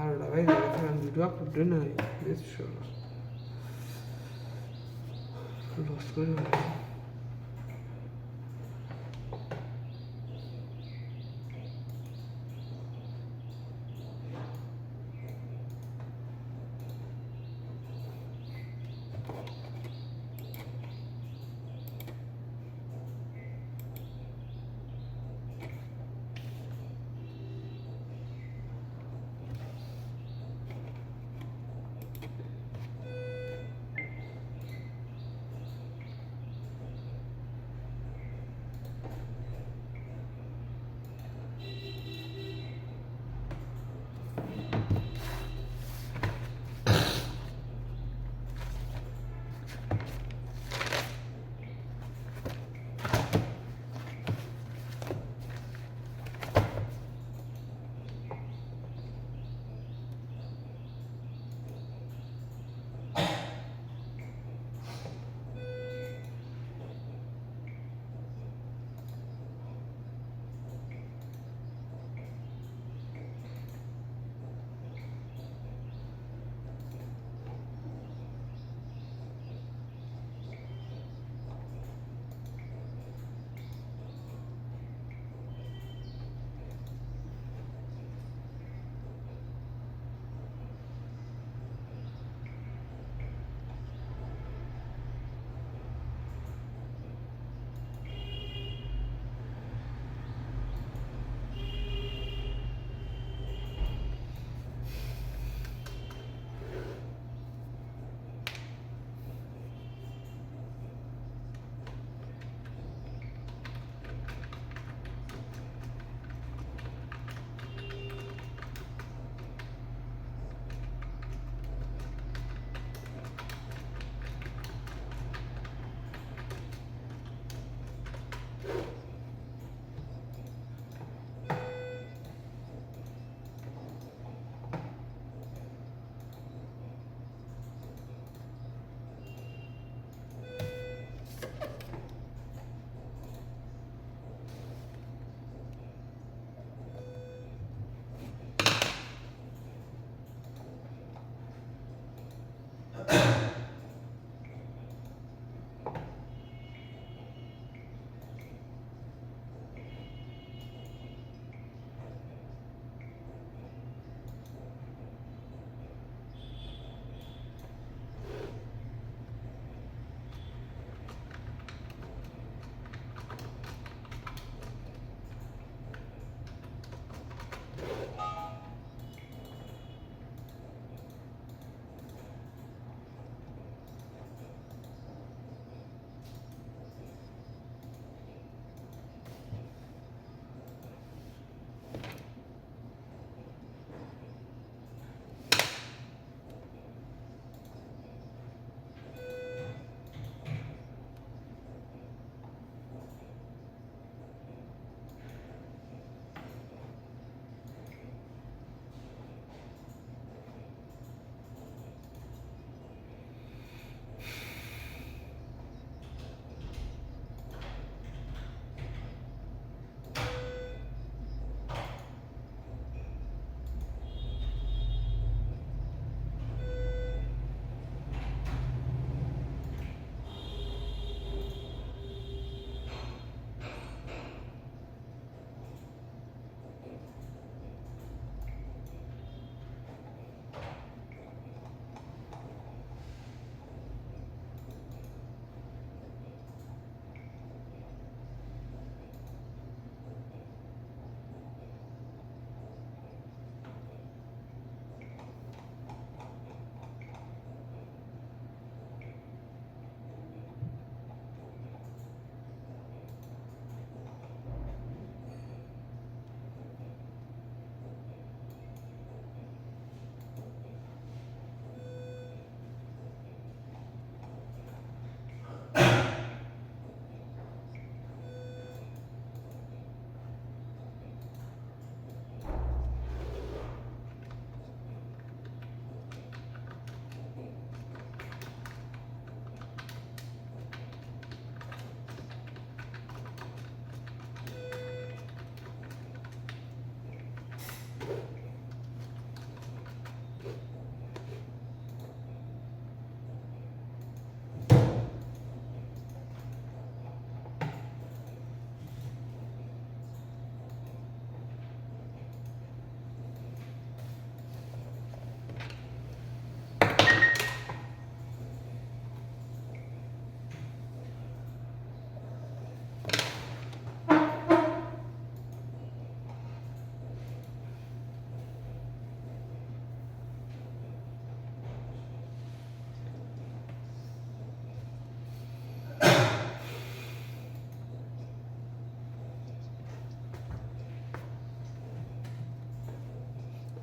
12টা বাজে গেছে, আমি ভিডিও আপলোড নাই লস করে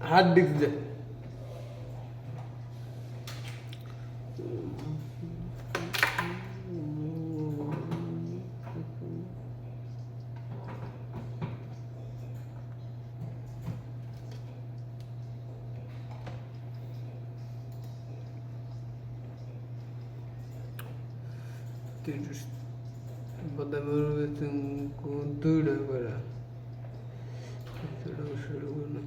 হাত দিক দে terus pada baru itu kuntur dah pada suruh guna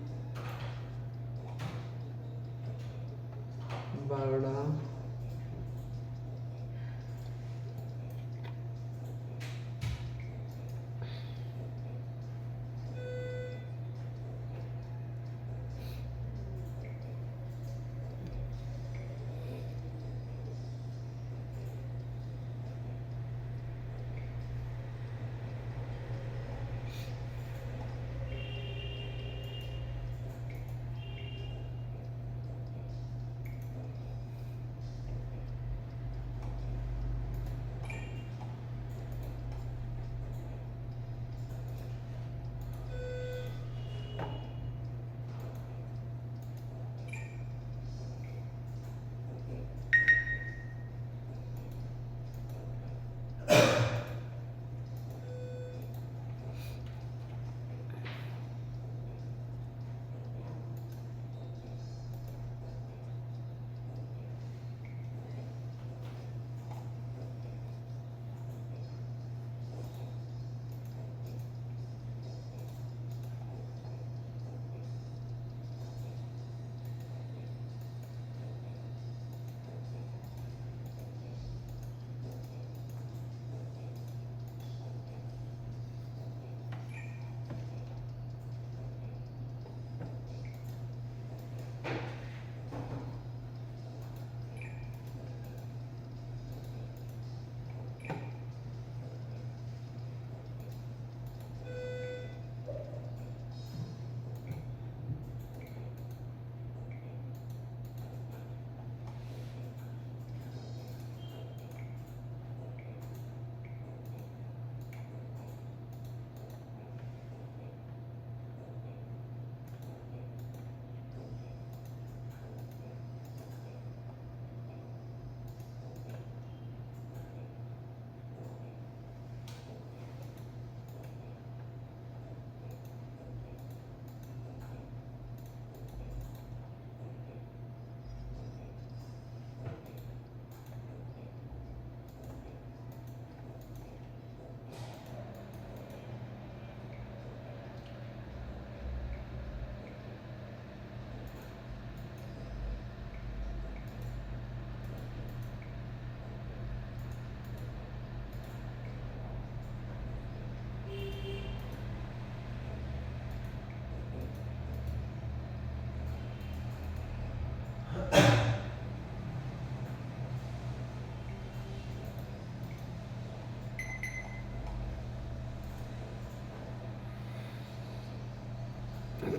bala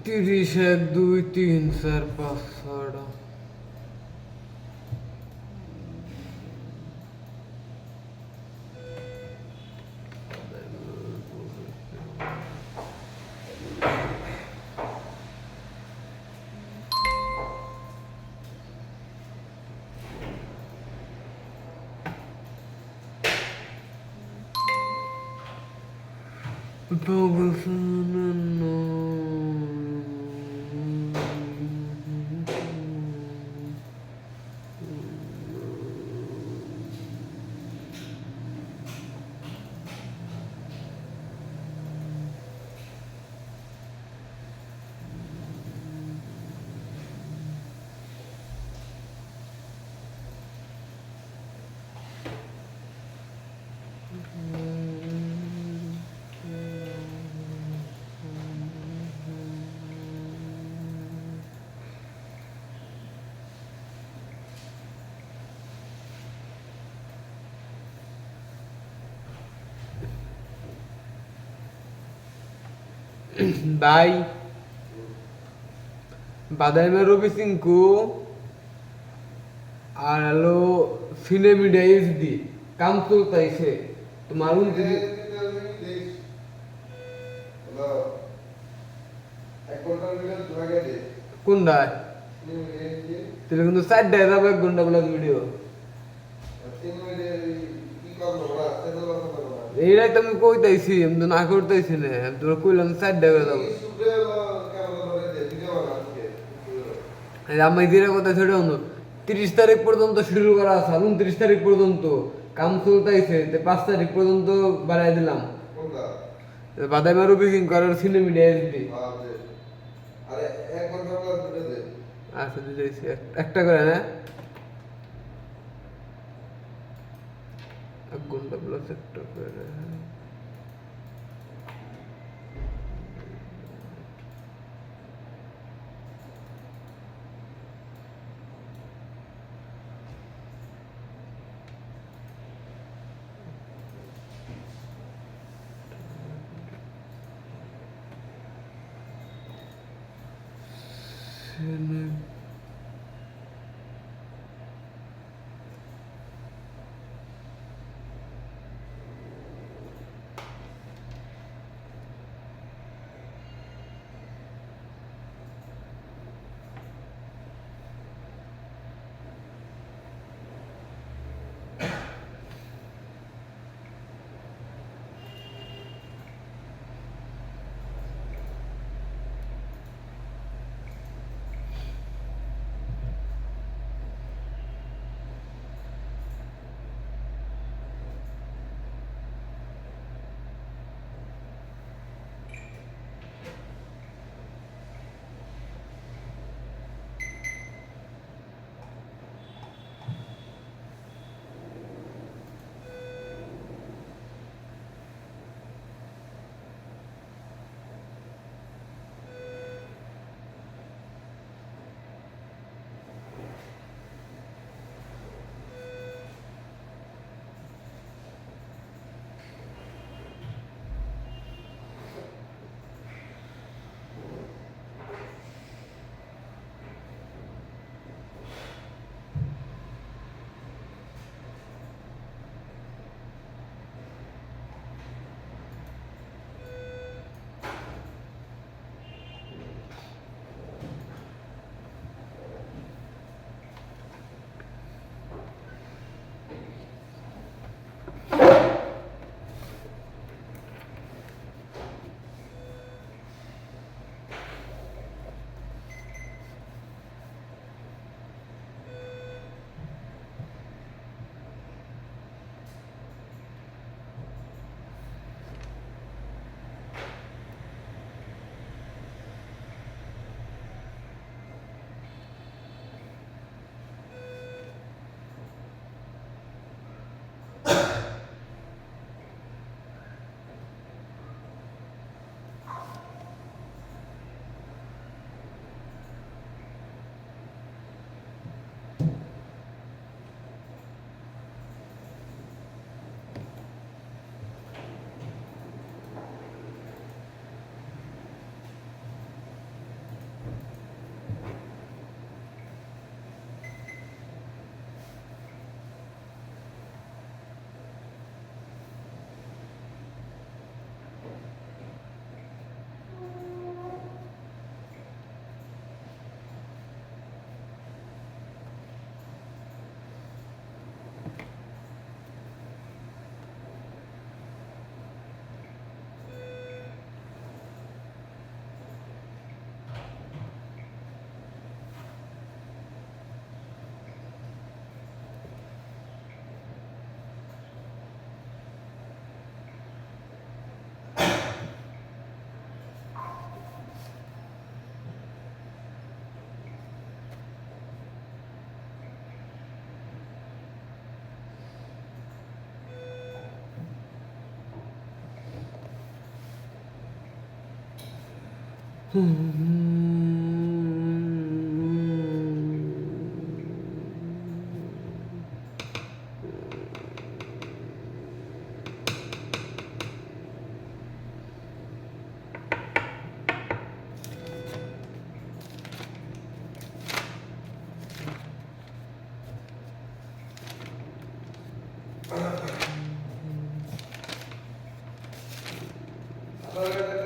তিরিশ 1 2 3 4 5 6 ভাই বাদামের রবি সিংকু আর হলো সিনেমিডা এইচডি কাম চলতেছে তোমার যদি কোনটায়? তাহলে কিন্তু 4 টায় যাবে 1 ঘন্টা প্লাস ভিডিও। এইটাই তো আমি কইতাইছি, আমি তো না করতেছি না, আমি তোরা কইলাম 4 টায় যাবো। আমি যেটা কথা সেটা হলো 30 তারিখ পর্যন্ত শুরু করা আছে, 29 তারিখ পর্যন্ত কাম চলতেছে, 5 তারিখ পর্যন্ত বাড়াই দিলাম। বাদামের বুকিং করার সিনেমিডিয়া এসডি। আচ্ছা দিতেছি, একটা করে না, 1 ঘন্টা প্লাস একটা করে।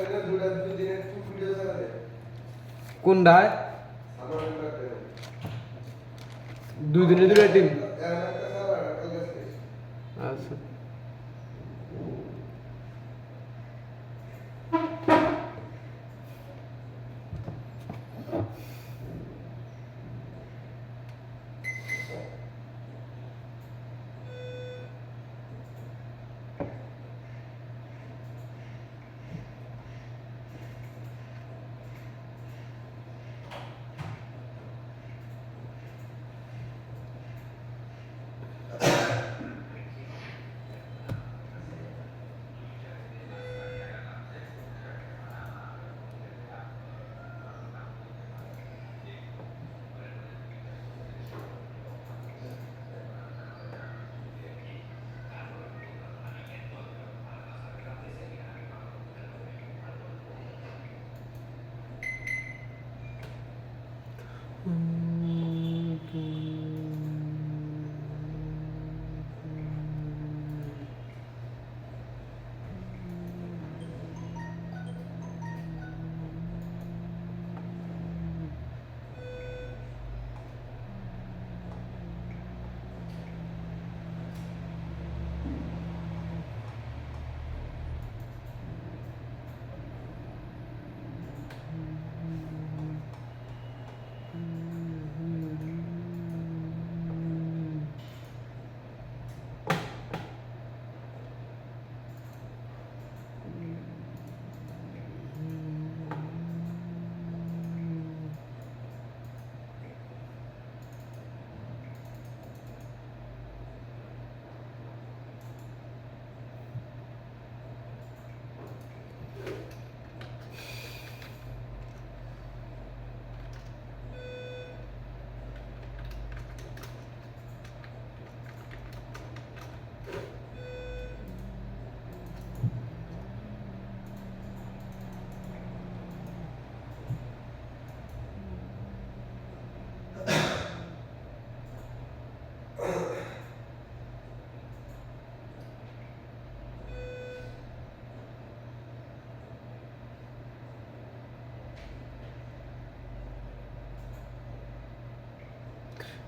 আপনার দুটা দুদিনের ভিডিও ছাড়া দেয় কোনটায়? দুই দিনে দুটো টিম আচ্ছা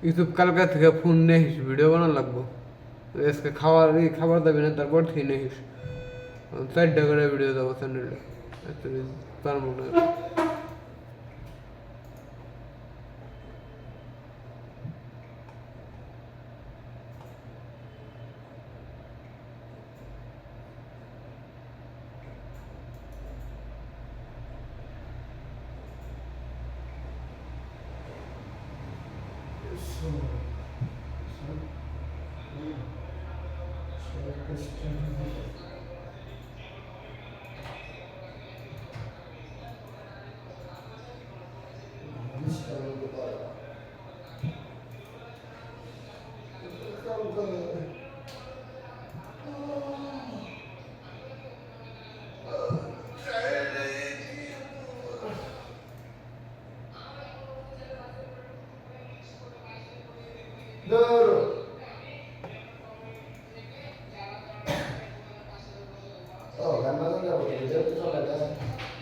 ইউটিউব কালকা থেকে ফোন নেহিস ভিডিও বানানো লাগবো আজকে খাবার দাবি না তারপর থেকে নেহিস 4টা করে ভিডিও দেবো চ্যানেলে পারবো না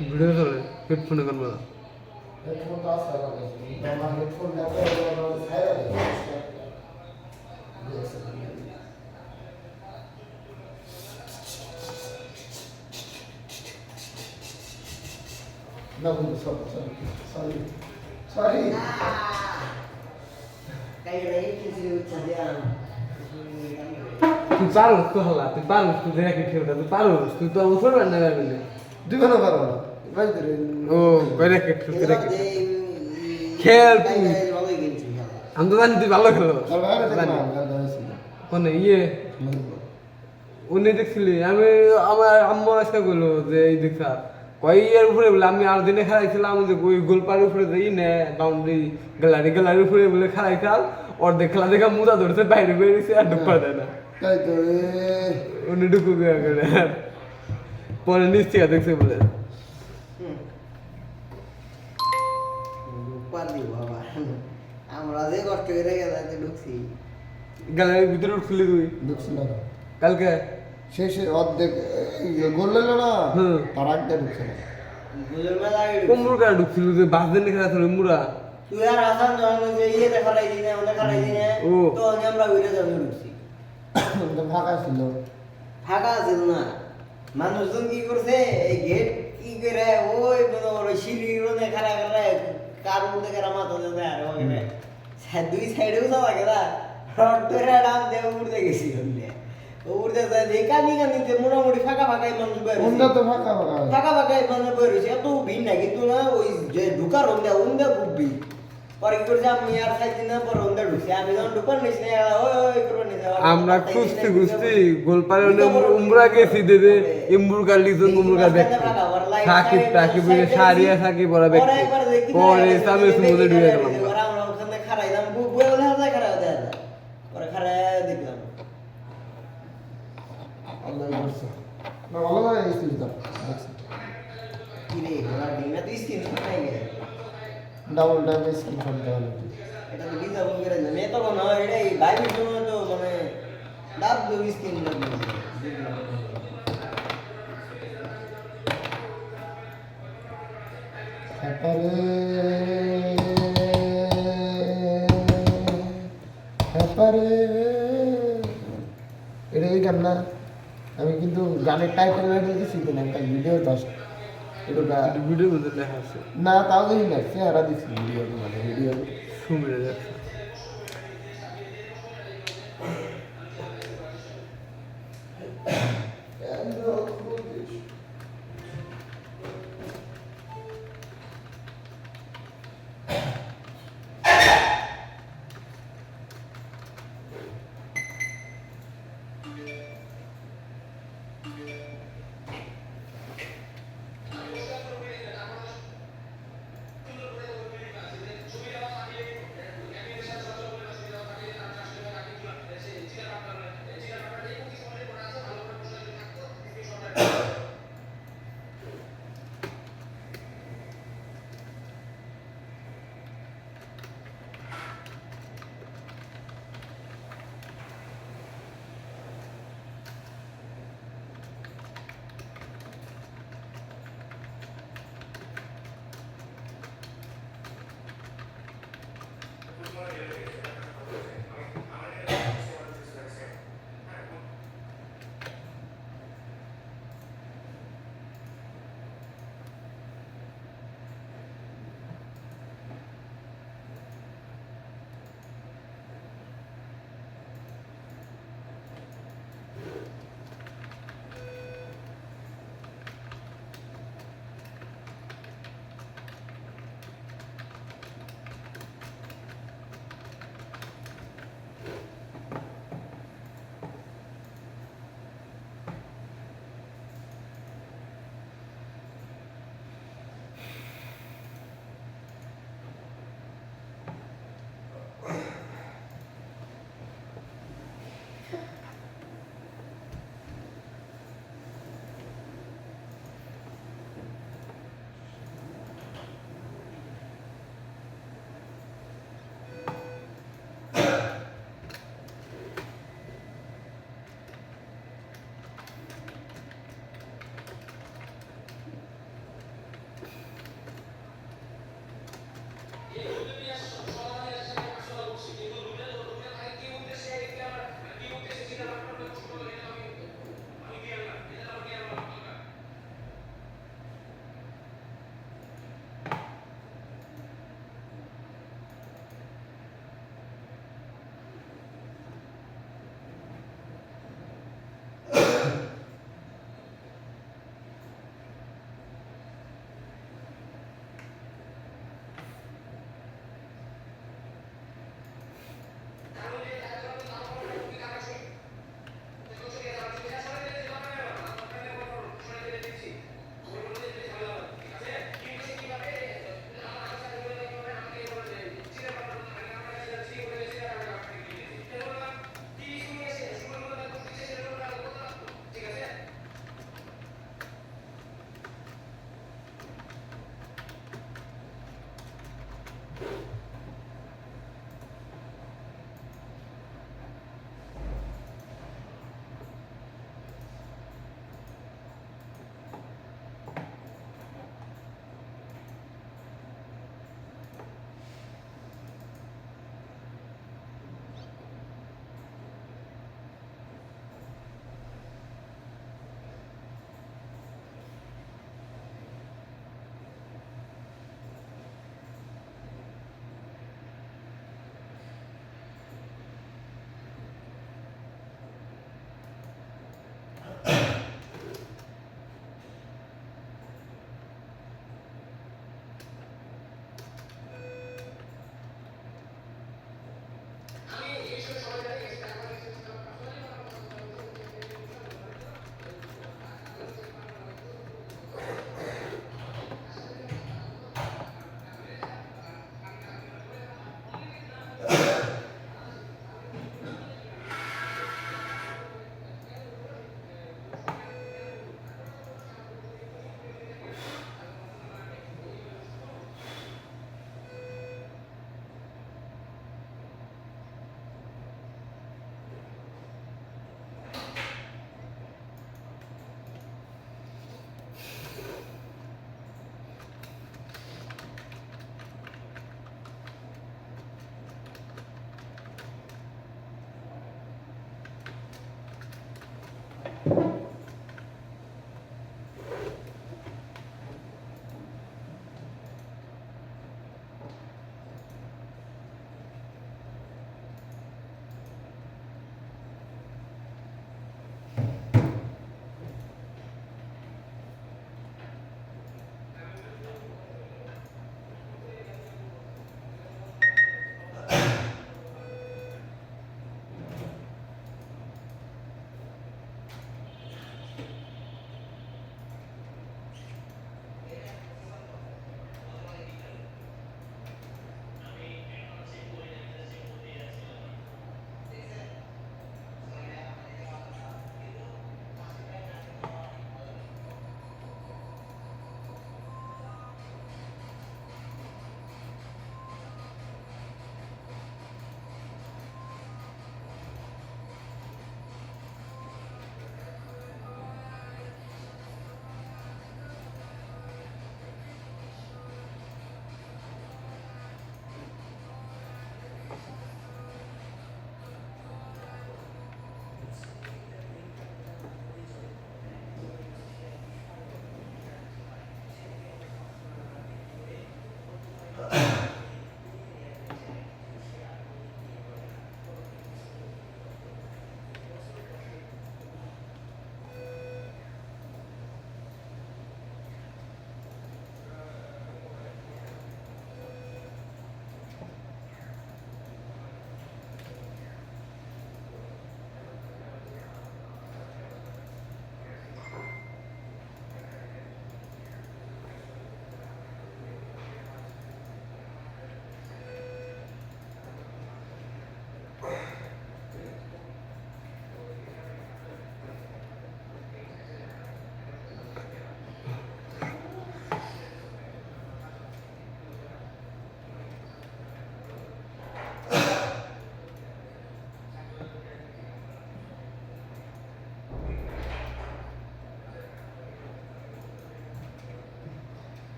ভিডিও চলে হেডফোনে গান বাজা হেডফোন তো আছে আমার হেডফোন দেখো ছায়া দেয় না বন্ধু সরি তুই পারোস তো হলা তুই পারোস তুই দেখে খেলতে তুই পারোস তুই তো অবসর না যাবে না তুই কেন পারো না ও করে খেলতে রেখে খেল তুই আমি তো জানি তুই ভালো খেলো কোনে উনি দেখছিলি আমার আম্মু আজকে বললো যে এই দেখা কয় এর উপরে বলে আমি আর দিনে খেলাইছিলাম যে ওই গোলপার উপরে যাই নে বাউন্ডারি গ্যালারির উপরে বলে খেলাইছিলাম অর্ধেক খেলা দেখা মুদা ধরছে বাইরে বেরিয়েছে আর ঢুকা দেয় না উনি ঢুকু করে পরে নিশ্চয় দেখছে বলে আমরা যে কষ্ট করে গেলাতে ঢুকছি গ্যালারির ভিতরে উঠছিলি তুই ঢুকছিল কালকে শেষে অর্ধেক গোল লেলো না তার আগে ঢুকছিল কোমর কাটা ঢুকছিল যে বাস দিনে খেলা ছিল মুরা তুই আর হাসান যখন যে ইয়ে দেখারাই দিনে ওটা খারাই দিনে ও। তো আমরা উড়ে যাবো ঢুকছি তো ফাঁকা ছিল ফাঁকা ছিল না মানুষজন কি করছে এই গেট কি করে ওই মনে করো সিঁড়ির মধ্যে খারা খারা কার মধ্যে খারা মাথা দেবে আর ওখানে দুই সাইডেও যাওয়া গেলা রড ধরে ডান দিয়ে উড়তে গেছি ওখানে উড়তে যায় যে কানি কানিতে মোটামুটি ফাঁকা ফাঁকাই মানুষ বের কোনটা তো ফাঁকা ফাঁকা ফাঁকা ফাঁকাই মানুষ বের হয়েছে এত ভিড় না কিন্তু না ওই যে ঢুকার ওন্দা ওন্দা খুব ভিড় পরে কি করছে আমি আর খাইছি না পরে ওন্দা ঢুকছি আমি যখন ঢুকার নিস না ওই ওই করবার নিস আমরা খুঁজতে খুঁজতে গোলপারে উমরা গেছি দেবে ইমবুরকার লিজন উমরকার ব্যক্তি সাকিব টাকিব সারিয়া সাকিব ওরা ব্যক্তি পরে সামনে সমুদ্রে ঢুকে গেলাম আমরা ওখানে খারাইলাম বুয়ে বলে হাজার খারাই দেয় পরে খারাই দেখলাম আল্লাহ করছে না ভালো করে স্কিল দাও কি রে ঘোড়া ডিমে তুই স্কিন নাই গে ডাবল ট্যাপ স্কিল করতে হবে এটা তো ডিজাবল করে না মে তো না এটা এই বাইবের জন্য তো মানে দাব দো স্কিন না এটা এই গান না আমি কিন্তু গানের টাইটেল লাইনে দিছি কিনা একটা ভিডিও দশ এটা ভিডিও মধ্যে লেখা আছে না তাও দেখি না চেহারা দিছি ভিডিও মানে ভিডিও সুমিরে যাচ্ছে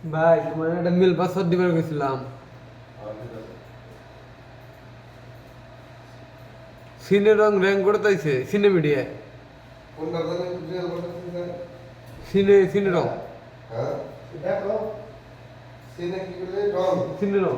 ভাই তোমার একটা মেল পাসওয়ার্ড দিবার গেছিলাম সিনে রং র্যাঙ্ক করতেছে সিনে মিডিয়া সিনে রং দেখো সিনে রং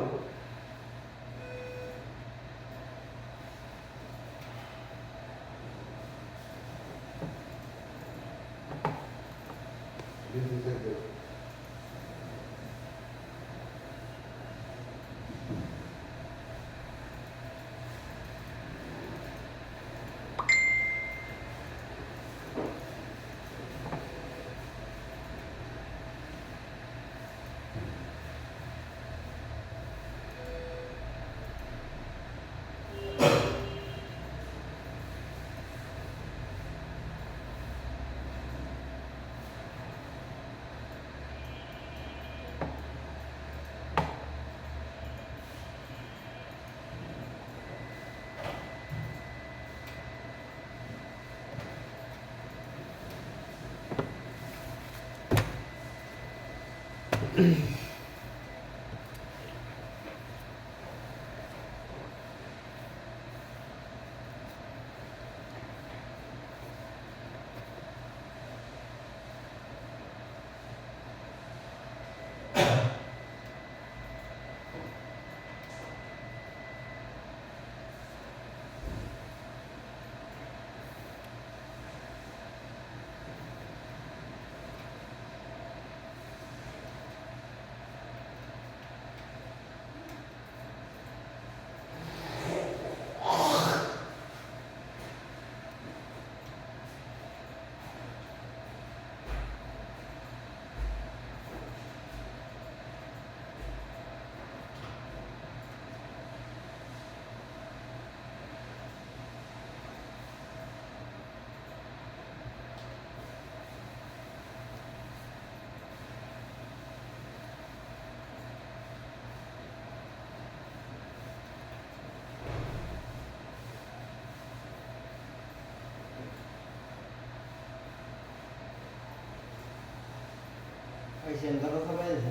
ওই সেন্টারও সবাই আছে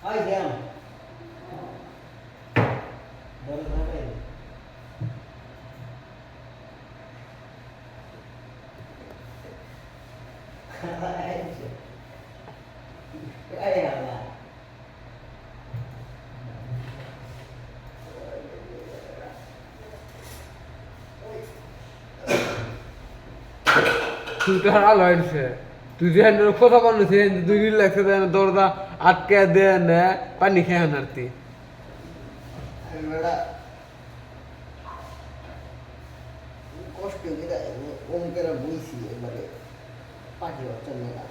ওই দেম বল সবাই আরে আল্লাহ তুই তো হারাল হয়েছে তুই যে কথা বলছি দুই দিন লাগছে দরজা আটকে দেয় না পানি খেয়ে আনারতি বেড়া কষ্ট করে অঙ্কের বইছি এবারে পাখি বাচ্চা মেয়েরা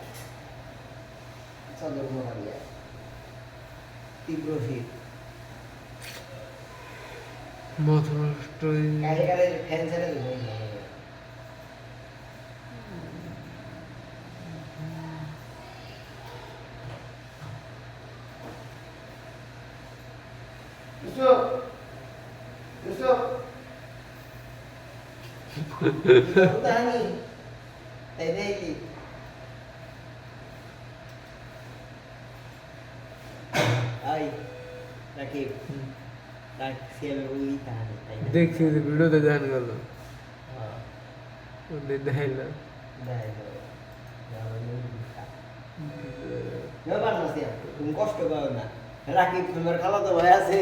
চাদর মোড়ালিয়া তীব্র শীত মাথা নষ্ট কালে কালে ফ্যান ছেড়ে দেবো Utani. Tedeki. Ay. Rakib. Rak siya uli tani. দেখছি যে ভিডিওতে দেখান গেল দেখাইল ব্যাপার না সিয়া তুমি কষ্ট পাও না রাকিব তোমার খালাতো ভাই আছে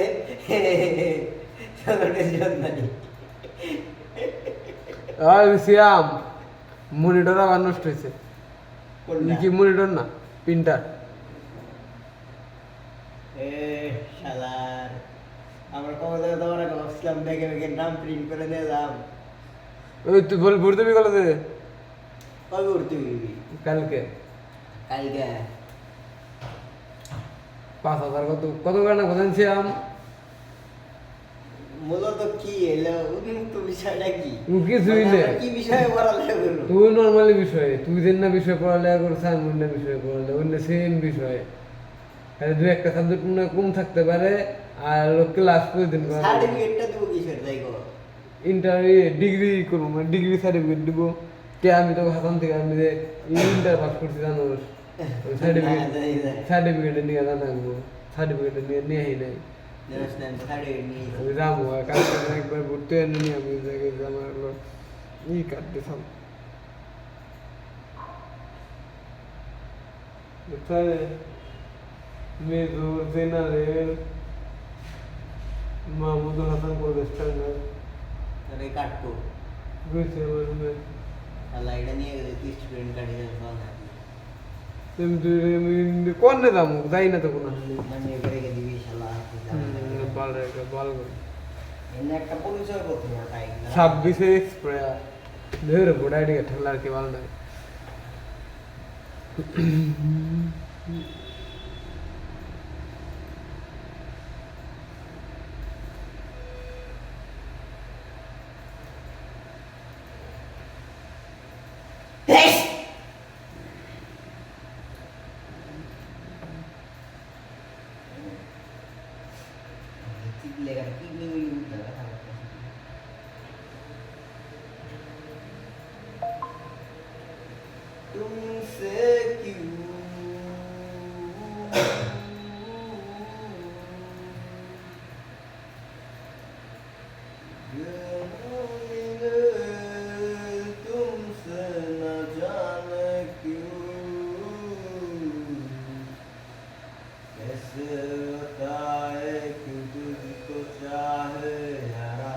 চলো টেনশন নাই আর সিয়াম মনিটর আবার নষ্ট হয়েছে কি মনিটর না প্রিন্টার এ শালার আমরা কবে থেকে তোমার আগে ভাবছিলাম ব্যাগে ব্যাগে নাম প্রিন্ট করে নিয়ে যাম ওই তুই বল ভর্তি হবি কলেজে কবে উঠতে হইবি কালকে কালকে 5,000 কত করে না কোথায় সিয়াম মূলত কি এলো উন্মুক্ত বিষয়টা কি কিছুই মানে নেই আমরা কি বিষয়ে পড়ালেখা করবো তুই নর্মালি বিষয়ে তুই যেন না বিষয়ে পড়ালেখা করছিস আমি অন্য বিষয়ে পড়ালে অন্য সেম বিষয়ে দু একটা সাবজেক্ট মনে হয় কম থাকতে পারে আর ক্লাস করে দিন সার্টিফিকেটটা দেবো কিসের তাই গো? ইন্টার ডিগ্রি করবো মানে ডিগ্রি সার্টিফিকেট দিব কে আমি তো হাসান থেকে আমি যে ইন্টার পাস করছি জানো সার্টিফিকেট সার্টিফিকেট নিয়ে জানাবো সার্টিফিকেট নিয়ে নিয়েই নাই আমি যাবো কালকে একবার ঘুরতে এনে নিয়ে আমি জায়গায় আমার হলো ই কাটতে সব মেজর জেনারেল মাহমুদুল হাসান প্রদেষ্টার আরে কাটতো বুঝছে আমার আল্লাহ এটা নিয়ে গেলে তুই স্টুডেন্ট কাটিয়ে যাবে তুমি কোনে যাবো যাই না তো কোনো মানে করে গে দিবি শালা বাল রেখে বাল এনে একটা পরিচয় করতে হবে তাই 26 এক্সপ্রেয়া ধরে বড়াই দিকে ঠেলার কি বাল নাই लेकर की नहीं लगा तुमसे क्यों तुमसे न जाने क्यों कैसे बताए क्यों तुझको चाहे यारा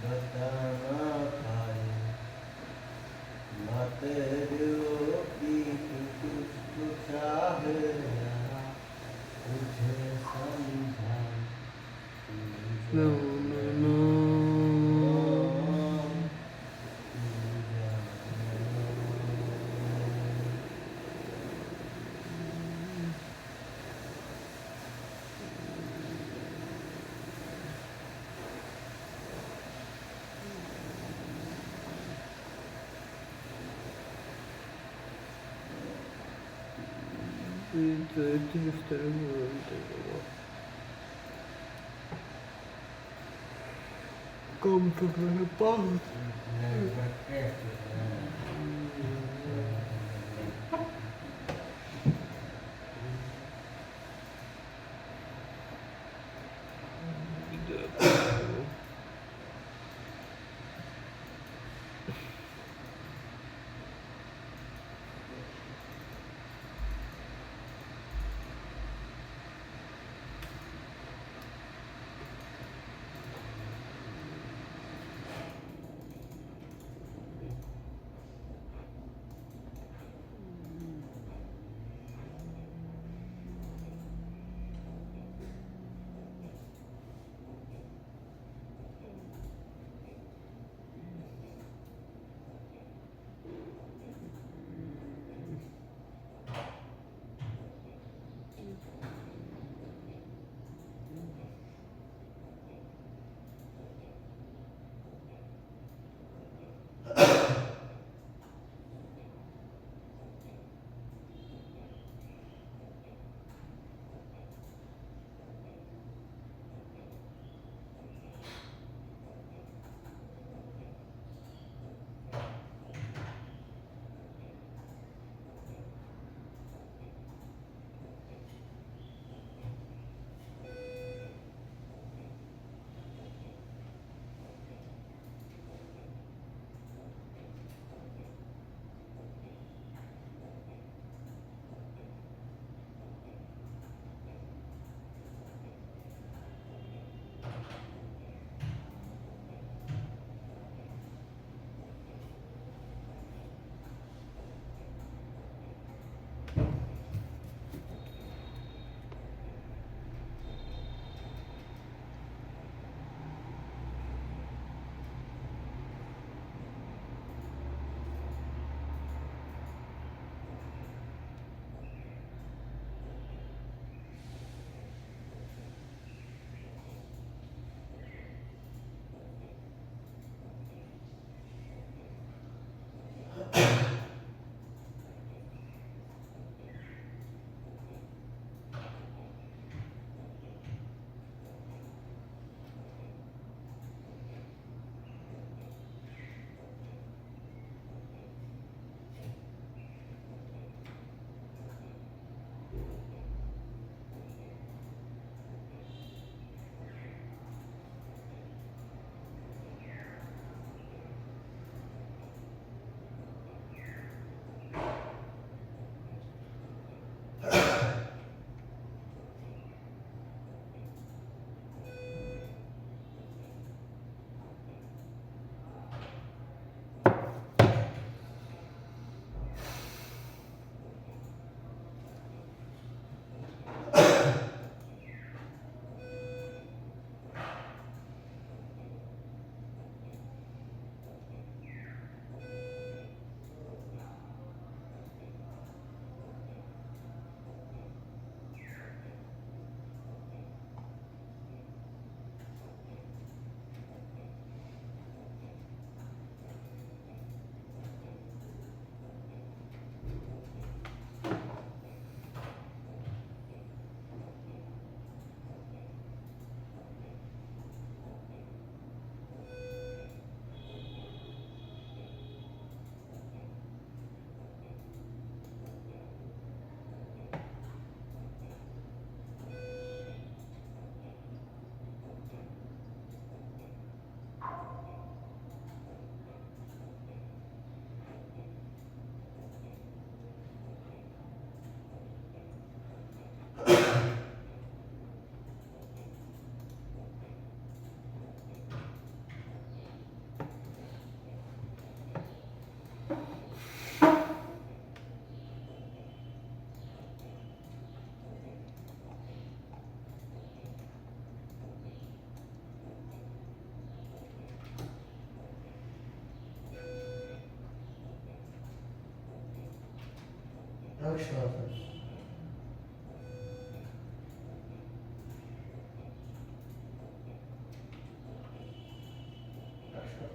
बताना पाए बातें दिलों की तू तुझको चाहे यारा तुझे समझा No, no, no. Это Como tu pau? একশো আছে। একশো।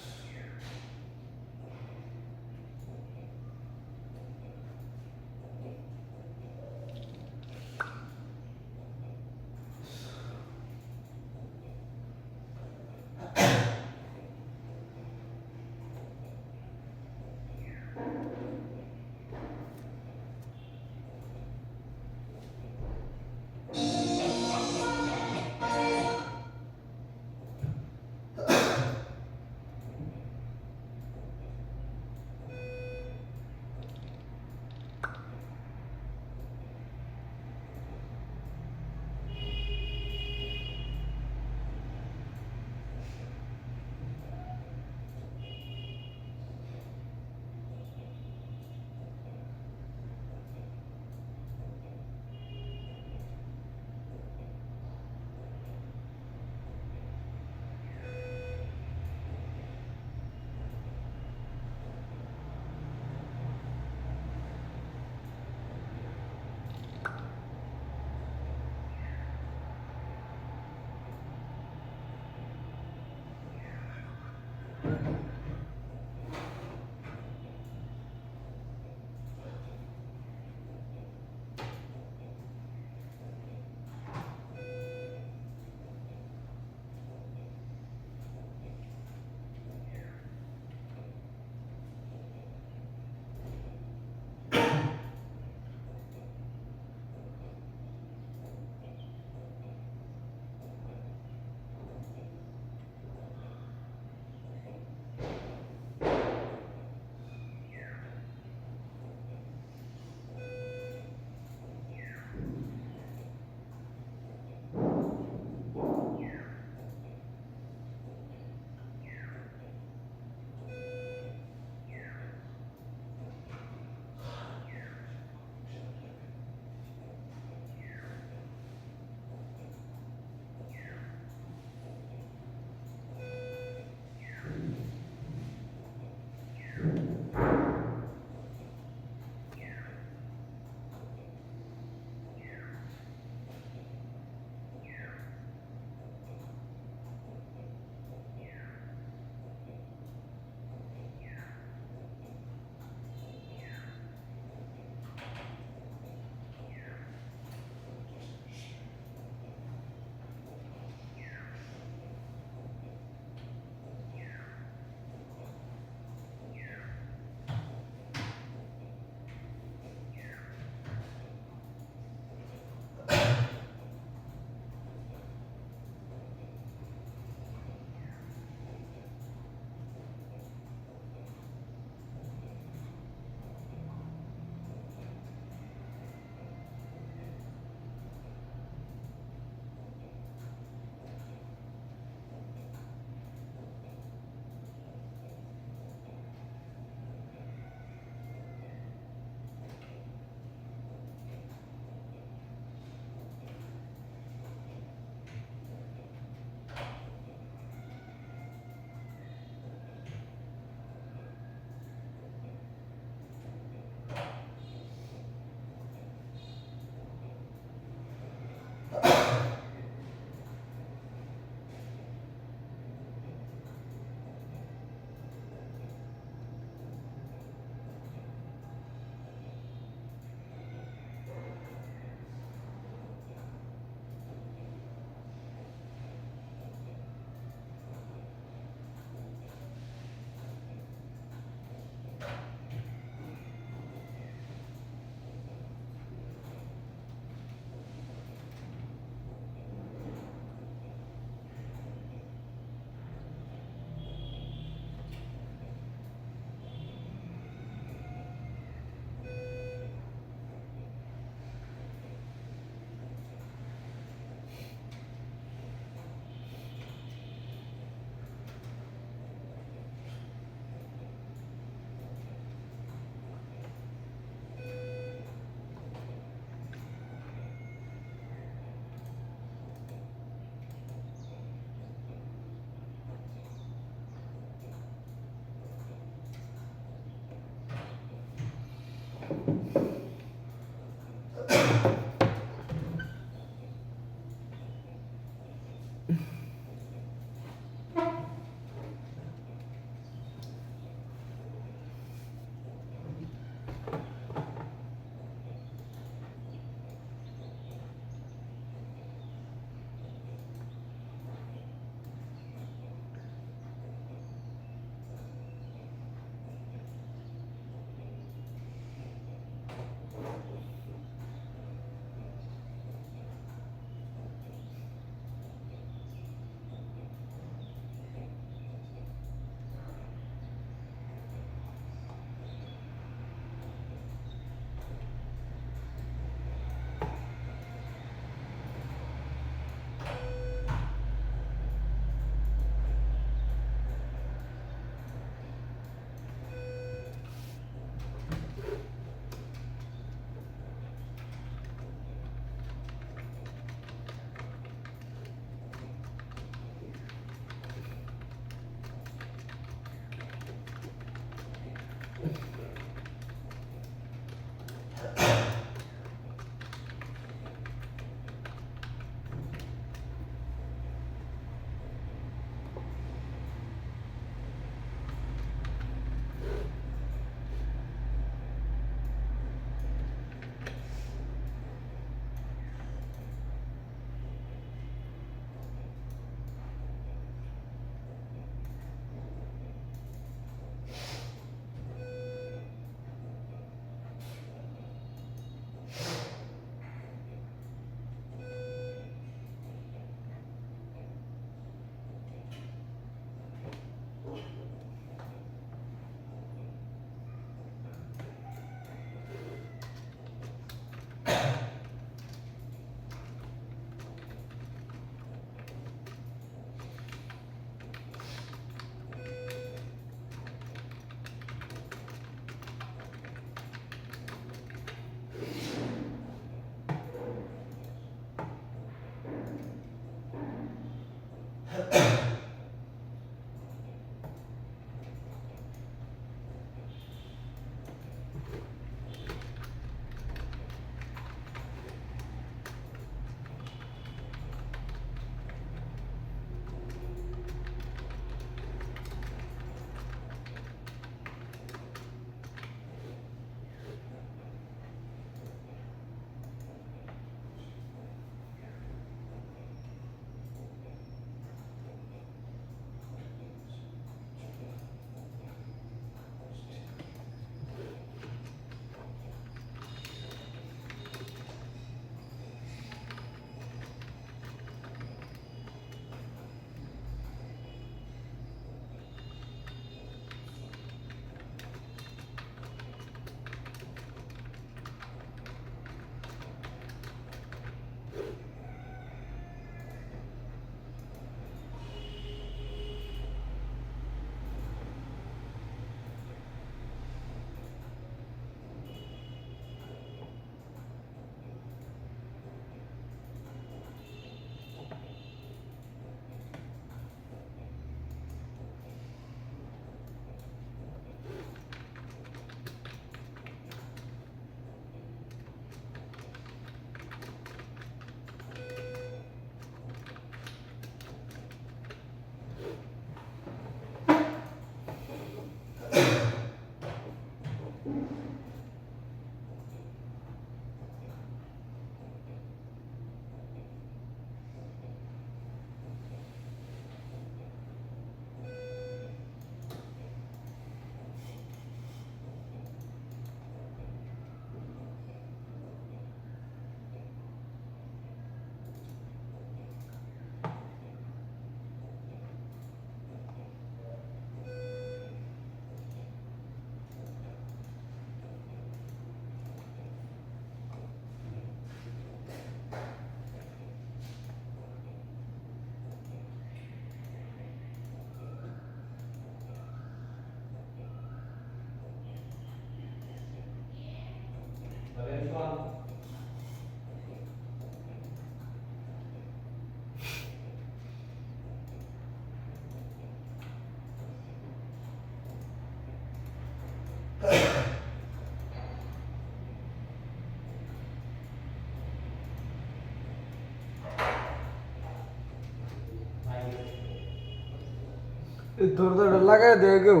দরজাটা লাগাই দেয় কেউ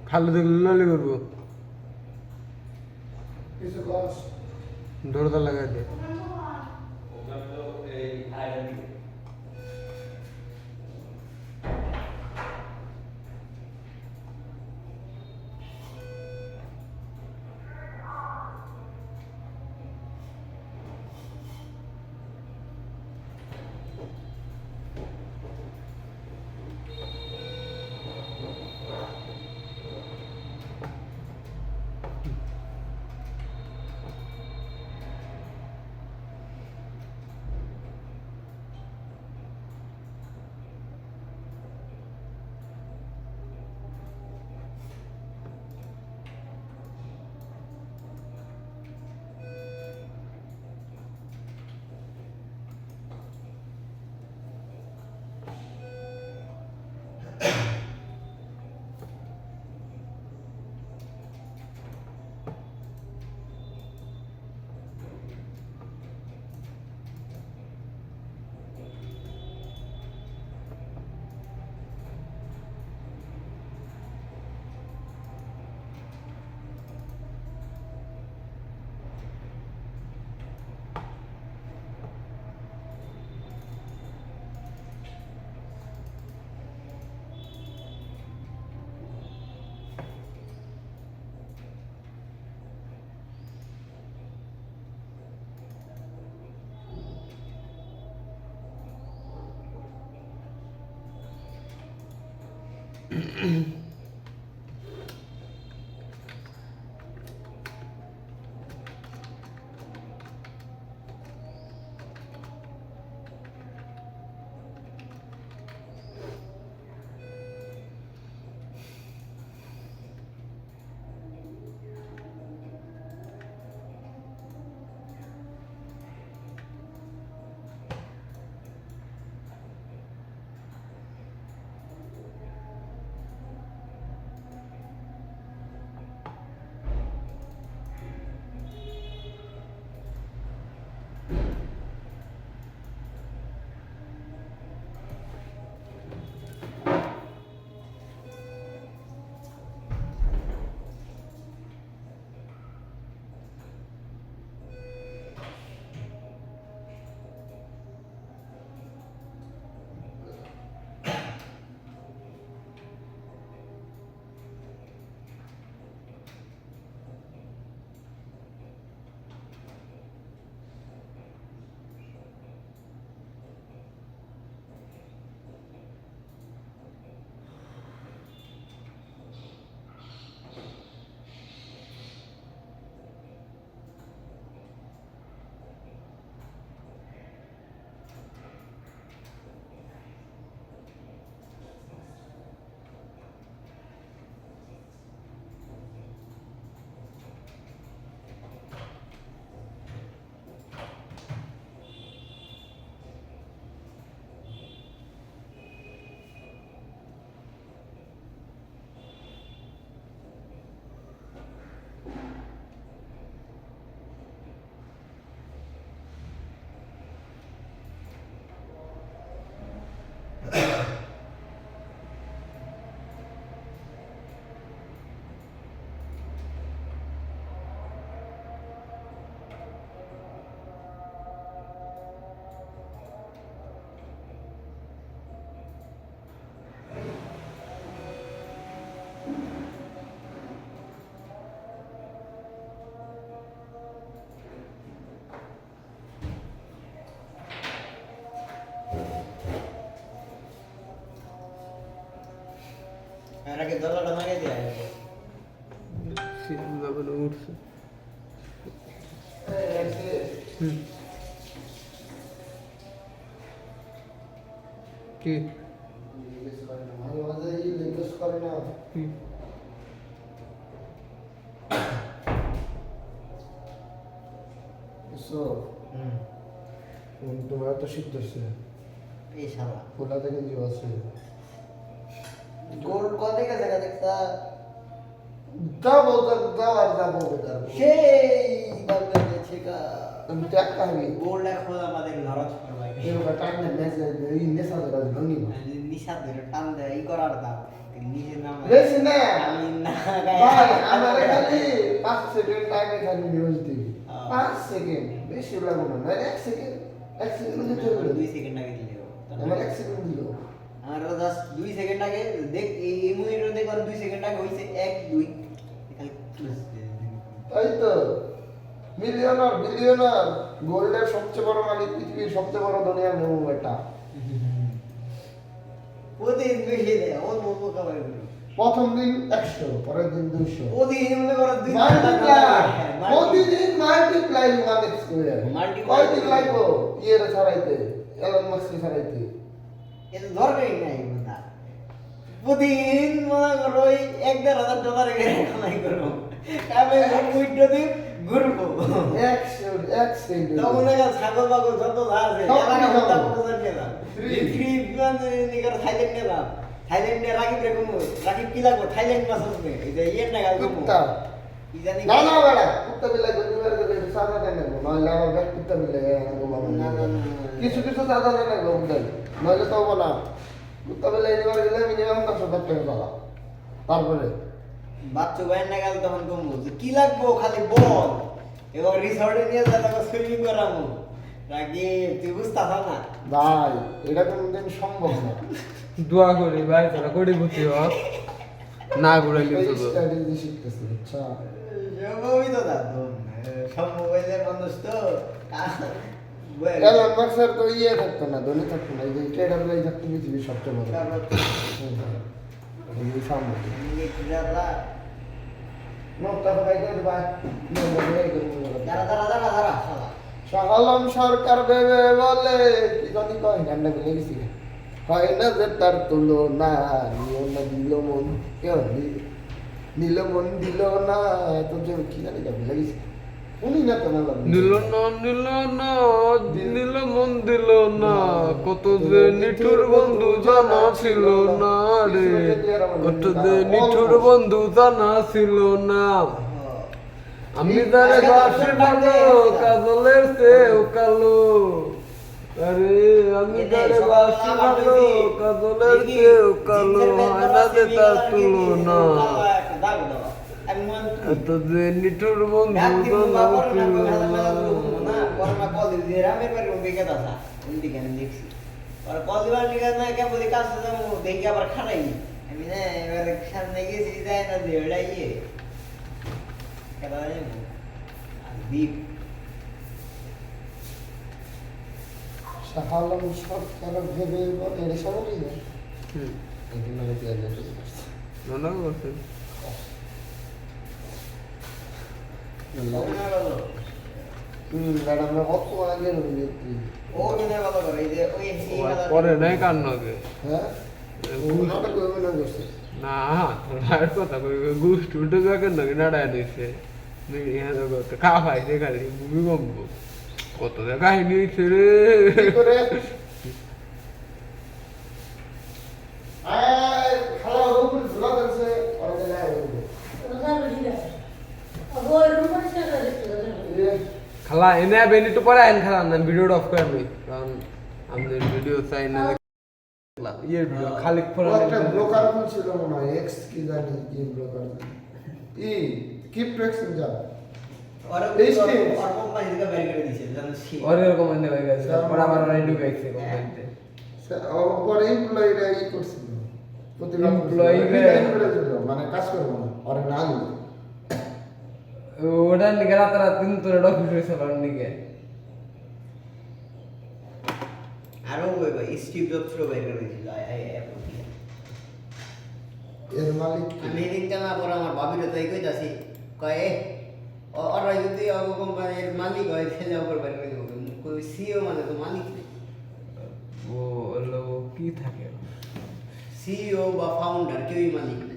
খালি দেখলে নালি করবো কিছু কস দরজা লাগাই দে এর আগে দরজাটা মারিয়ে দিয়ে সিলভাবে উঠছে হুম কি মাঝে মাঝে রিকোয়েস্ট করে না হুম সো তোমার তো শীত হচ্ছে এই শালা খোলা থেকে জীব আছে গোল কত গেছে গা দেখতা যাবো যাও আর যাবো তার সেই বাংলা গেছে গা আমি ট্যাগ খাবি গোল এখন আমাদের লড়াই করবে এরকম টাইম না মেসেজ এই মেসেজ রাজ ভাঙি নিশা ধরে টান দেয় ই করার দাম নিজের নাম বেশি না আমি না ভাই আমার খালি 5 সেকেন্ড আগে খালি নিউজ দিবি 5 সেকেন্ড বেশি লাগবে না 1 সেকেন্ড 1 সেকেন্ড দিতে হবে 2 সেকেন্ড আগে দিলেও আমার 1 সেকেন্ড দিলো আমার জাস্ট 2 সেকেন্ড আগে দেখ এই মুভির দেখ 2 সেকেন্ড আগে হইছে 1 2 খালি তাই তো মিলিয়নার বিলিয়নার গোল্ডের সবচেয়ে বড় মালিক পৃথিবীর সবচেয়ে বড় দুনিয়ার নেবো এটা প্রতিদিন বেশি দেয় ওর মোমো খাবার প্রথম দিন 100 পরের দিন 200 প্রতিদিন মনে করো 2 মাল্টিপ্লাই প্রতিদিন মাল্টিপ্লাই মানে স্কয়ার Multiply কয়দিন লাগবো ইয়ের ছড়াইতে এলন মাস্ক ছড়াইতে এটা দরকারই নাই বন্ধা প্রতিদিন মনে করো ওই $1,500 কামাই করবো কামাই উইড্রো দিন ঘুরবো 100 সেকেন্ড তখন দেখা ছাগল বাগল যত যা আছে সব এলাকা কিনে মধ্যে খাবো। প্রচার নিলাম Free। ফ্রি নিগার থাইল্যান্ড নিলাম থাইল্যান্ডে রাকিব রে কমু রাকিব কি লাগবো থাইল্যান্ড মাছ আসবে এই যে ইয়ের টাকা কমু কুত্তা কি জানি না না বেড়া কুত্তা বিলাই গন্ডিবার করে সাদা দেন না নইলে আমার ব্যাগ কুত্তা বিলাই আনবো বাবা না, না, না, না। কিছু কিছু সাদা দেন না গন্ডাই নইলে তো হবো না কুত্তা বিলাই নিবার গেলে মিনিমাম 10,000 টাকা পাবা তারপরে বাচ্চা বাইন না গেল তখন কমু যে কি লাগবো খালি বল এবার রিসর্টে নিয়ে যা তাকে সুইমিং করামু রাকি তুই বুঝতাছ না ভাই এটা কোনদিন সম্ভব না দোয়া করি ভাই তোরা কোটিপতি হ না ঘুরাইলে এই তো স্ট্র্যাটেজি শিখতেছি আচ্ছা সম্ভবই তো না সব মোবাইলের মানুষ তো এলন মাস্কের তো ইয়ে থাকতো না ধনী থাকতো না এই যে ট্রেডার লাই থাকতো পৃথিবীর সবচেয়ে বড় এই সামনে নোটটা তো বাইরে ভাই দাঁড়া দাঁড়া দাঁড়া দাঁড়া শালা শাহালম সরকার ভেবে বলে কি জানি কয় গানটা ভুলে গেছি হয় না যে তার তুলনা নিও না দিল মন কেউ নিল মন দিল না তো যে কি জানি ভুলে গেছি শুনি না তো না নিল না নিল না নিল মন দিল না কত যে নিঠুর বন্ধু জানা ছিল না রে কত যে নিঠুর বন্ধু জানা ছিল না আমি তারে বাসি ভালো কাজলের চেয়েও কালো আরে আমি তারে বাসি ভালো কাজলের চেয়েও কালো হয় না যে তার তুলনা এত যে নিঠুর বন্ধু জানা ছিল না শাহালম সরকার ভেবে বলে এটা সবারই না হুম, একদিন মানে পেঁয়াজ মনে করছে ম্যাডামরা কত আগে রইলে পরে নাই কার নগে হ্যাঁ ওনাটা কইবে না করছে না তোর কথা কই গুষ্ট উল্টো যাকে নগে নাড়ায় দিছে মিডিয়া জগতে খাওয়াইছে খালি ভূমিকম্প কত কাহিনী হয়েছে রে কি করে আয় খালা উপরে ঝুলা দিছে আর দেয় খালা এনে বেনি তো পরে আইন খালা না ভিডিওটা অফ করে নি কারণ আমাদের ভিডিও চাই না ইয়ে ভিডিও খালি ফোরা একটা ব্লকার ছিল মনে হয় এক্স কি জানি কি ব্লকার ই কিপ টু এক্স যা और এরকম এনে হয়ে গেছে পরে আবার রাইড ঢুকাইছে কোম্পানিতে পরে এমপ্লয়িরা ই করছিল প্রতিবাদ Employee করেছিল মানে কাজ করবো না আর না নিলে ওটা নিকে রাতারাত দিন তোর অফিস হয়েছে কারণ নিকে আরো স্টিভ জবস ও বের করে দিয়েছিল এর মালিক আমি এদিনটা না পরে আমার ভাবির তাই কইতাছি কয়ে ওরা যদি অগো কোম্পানির মালিক হয় তাহলে ওপর বের করে দেবো কই সিও মানে তো মালিক ও হলো কি থাকে সিইও বা ফাউন্ডার কেউই মালিক না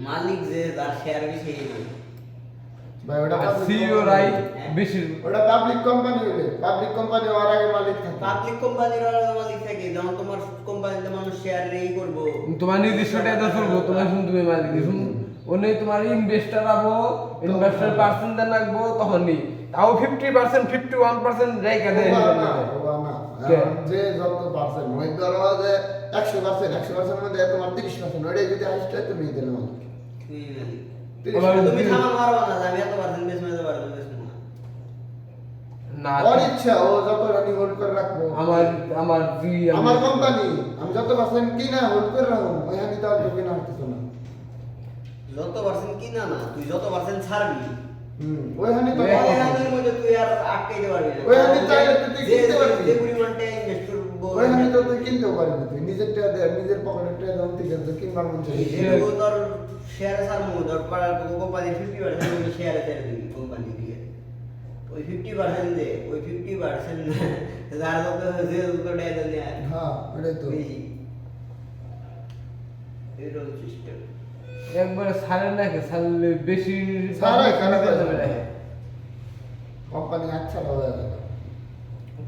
মালিক যে তার শেয়ার বেশি ভাই ওটা আর সিইও রাই বেশি ওটা পাবলিক কোম্পানি হলে পাবলিক কোম্পানি হওয়ার আগে মালিক থাকে পাবলিক কোম্পানির মালিক থাকে যখন তোমার কোম্পানিতে মানুষ শেয়ার রেই করবো তোমার নির্দিষ্ট টাকা চলবো তোমার শুন তুমি মালিক শুন ওনে তোমার ইনভেস্টার আবো ইনভেস্টার পার্সেন্ট দেন রাখবো তখনই তাও 50% 51% রেখে দেয় না যে যত পার্সেন্ট মই ধরো যে 100% মধ্যে তোমার 30% ওইটাই যদি হাইস্ট হয় তুমি দিলে মালিক। তুমি মালিক। 30% তুমি থামা মারবা না যে আমি এত পার্সেন্ট বেশ মেতে পারবো বেশ না। না ওর ইচ্ছা ও যত রানি হোল্ড করে রাখবো। আমার আমার কোম্পানি আমি যত পার্সেন্ট কিনা হোল্ড করে রাখবো ওইখানে তো আর কিনা হতেছে না। যত পার্সেন্ট কিনা না তুই যত পার্সেন্ট ছাড়বি ওইখানে তো ওইখানের মধ্যে তুই আর আটকাইতে পারবি না। ওইখানে চাইলে তুই কিনতে পারবি। যে পরিমাণটা ইনভেস্ট করবো ওইখানে তো তুই কিনতেও পারবি তুই নিজের টাকা দে নিজের পকেটের টাকা দাম থেকে তো কিনবার মন চাই। যেগুলো তোর শেয়ারে ছাড়বো ধর পাড়ার কোম্পানির 50% আমি শেয়ারে ছেড়ে দিবি কোম্পানি দিয়ে ওই 50% দে ওই 50% যার যত যে যত টাকা দেন হ্যাঁ ওটাই তো বেশি এরকম সিস্টেম একবারে ছাড়ে নাকি ছাড়লে বেশি ছাড়ে কেন বেশি করে? রাখে। কোম্পানি আচ্ছা হবে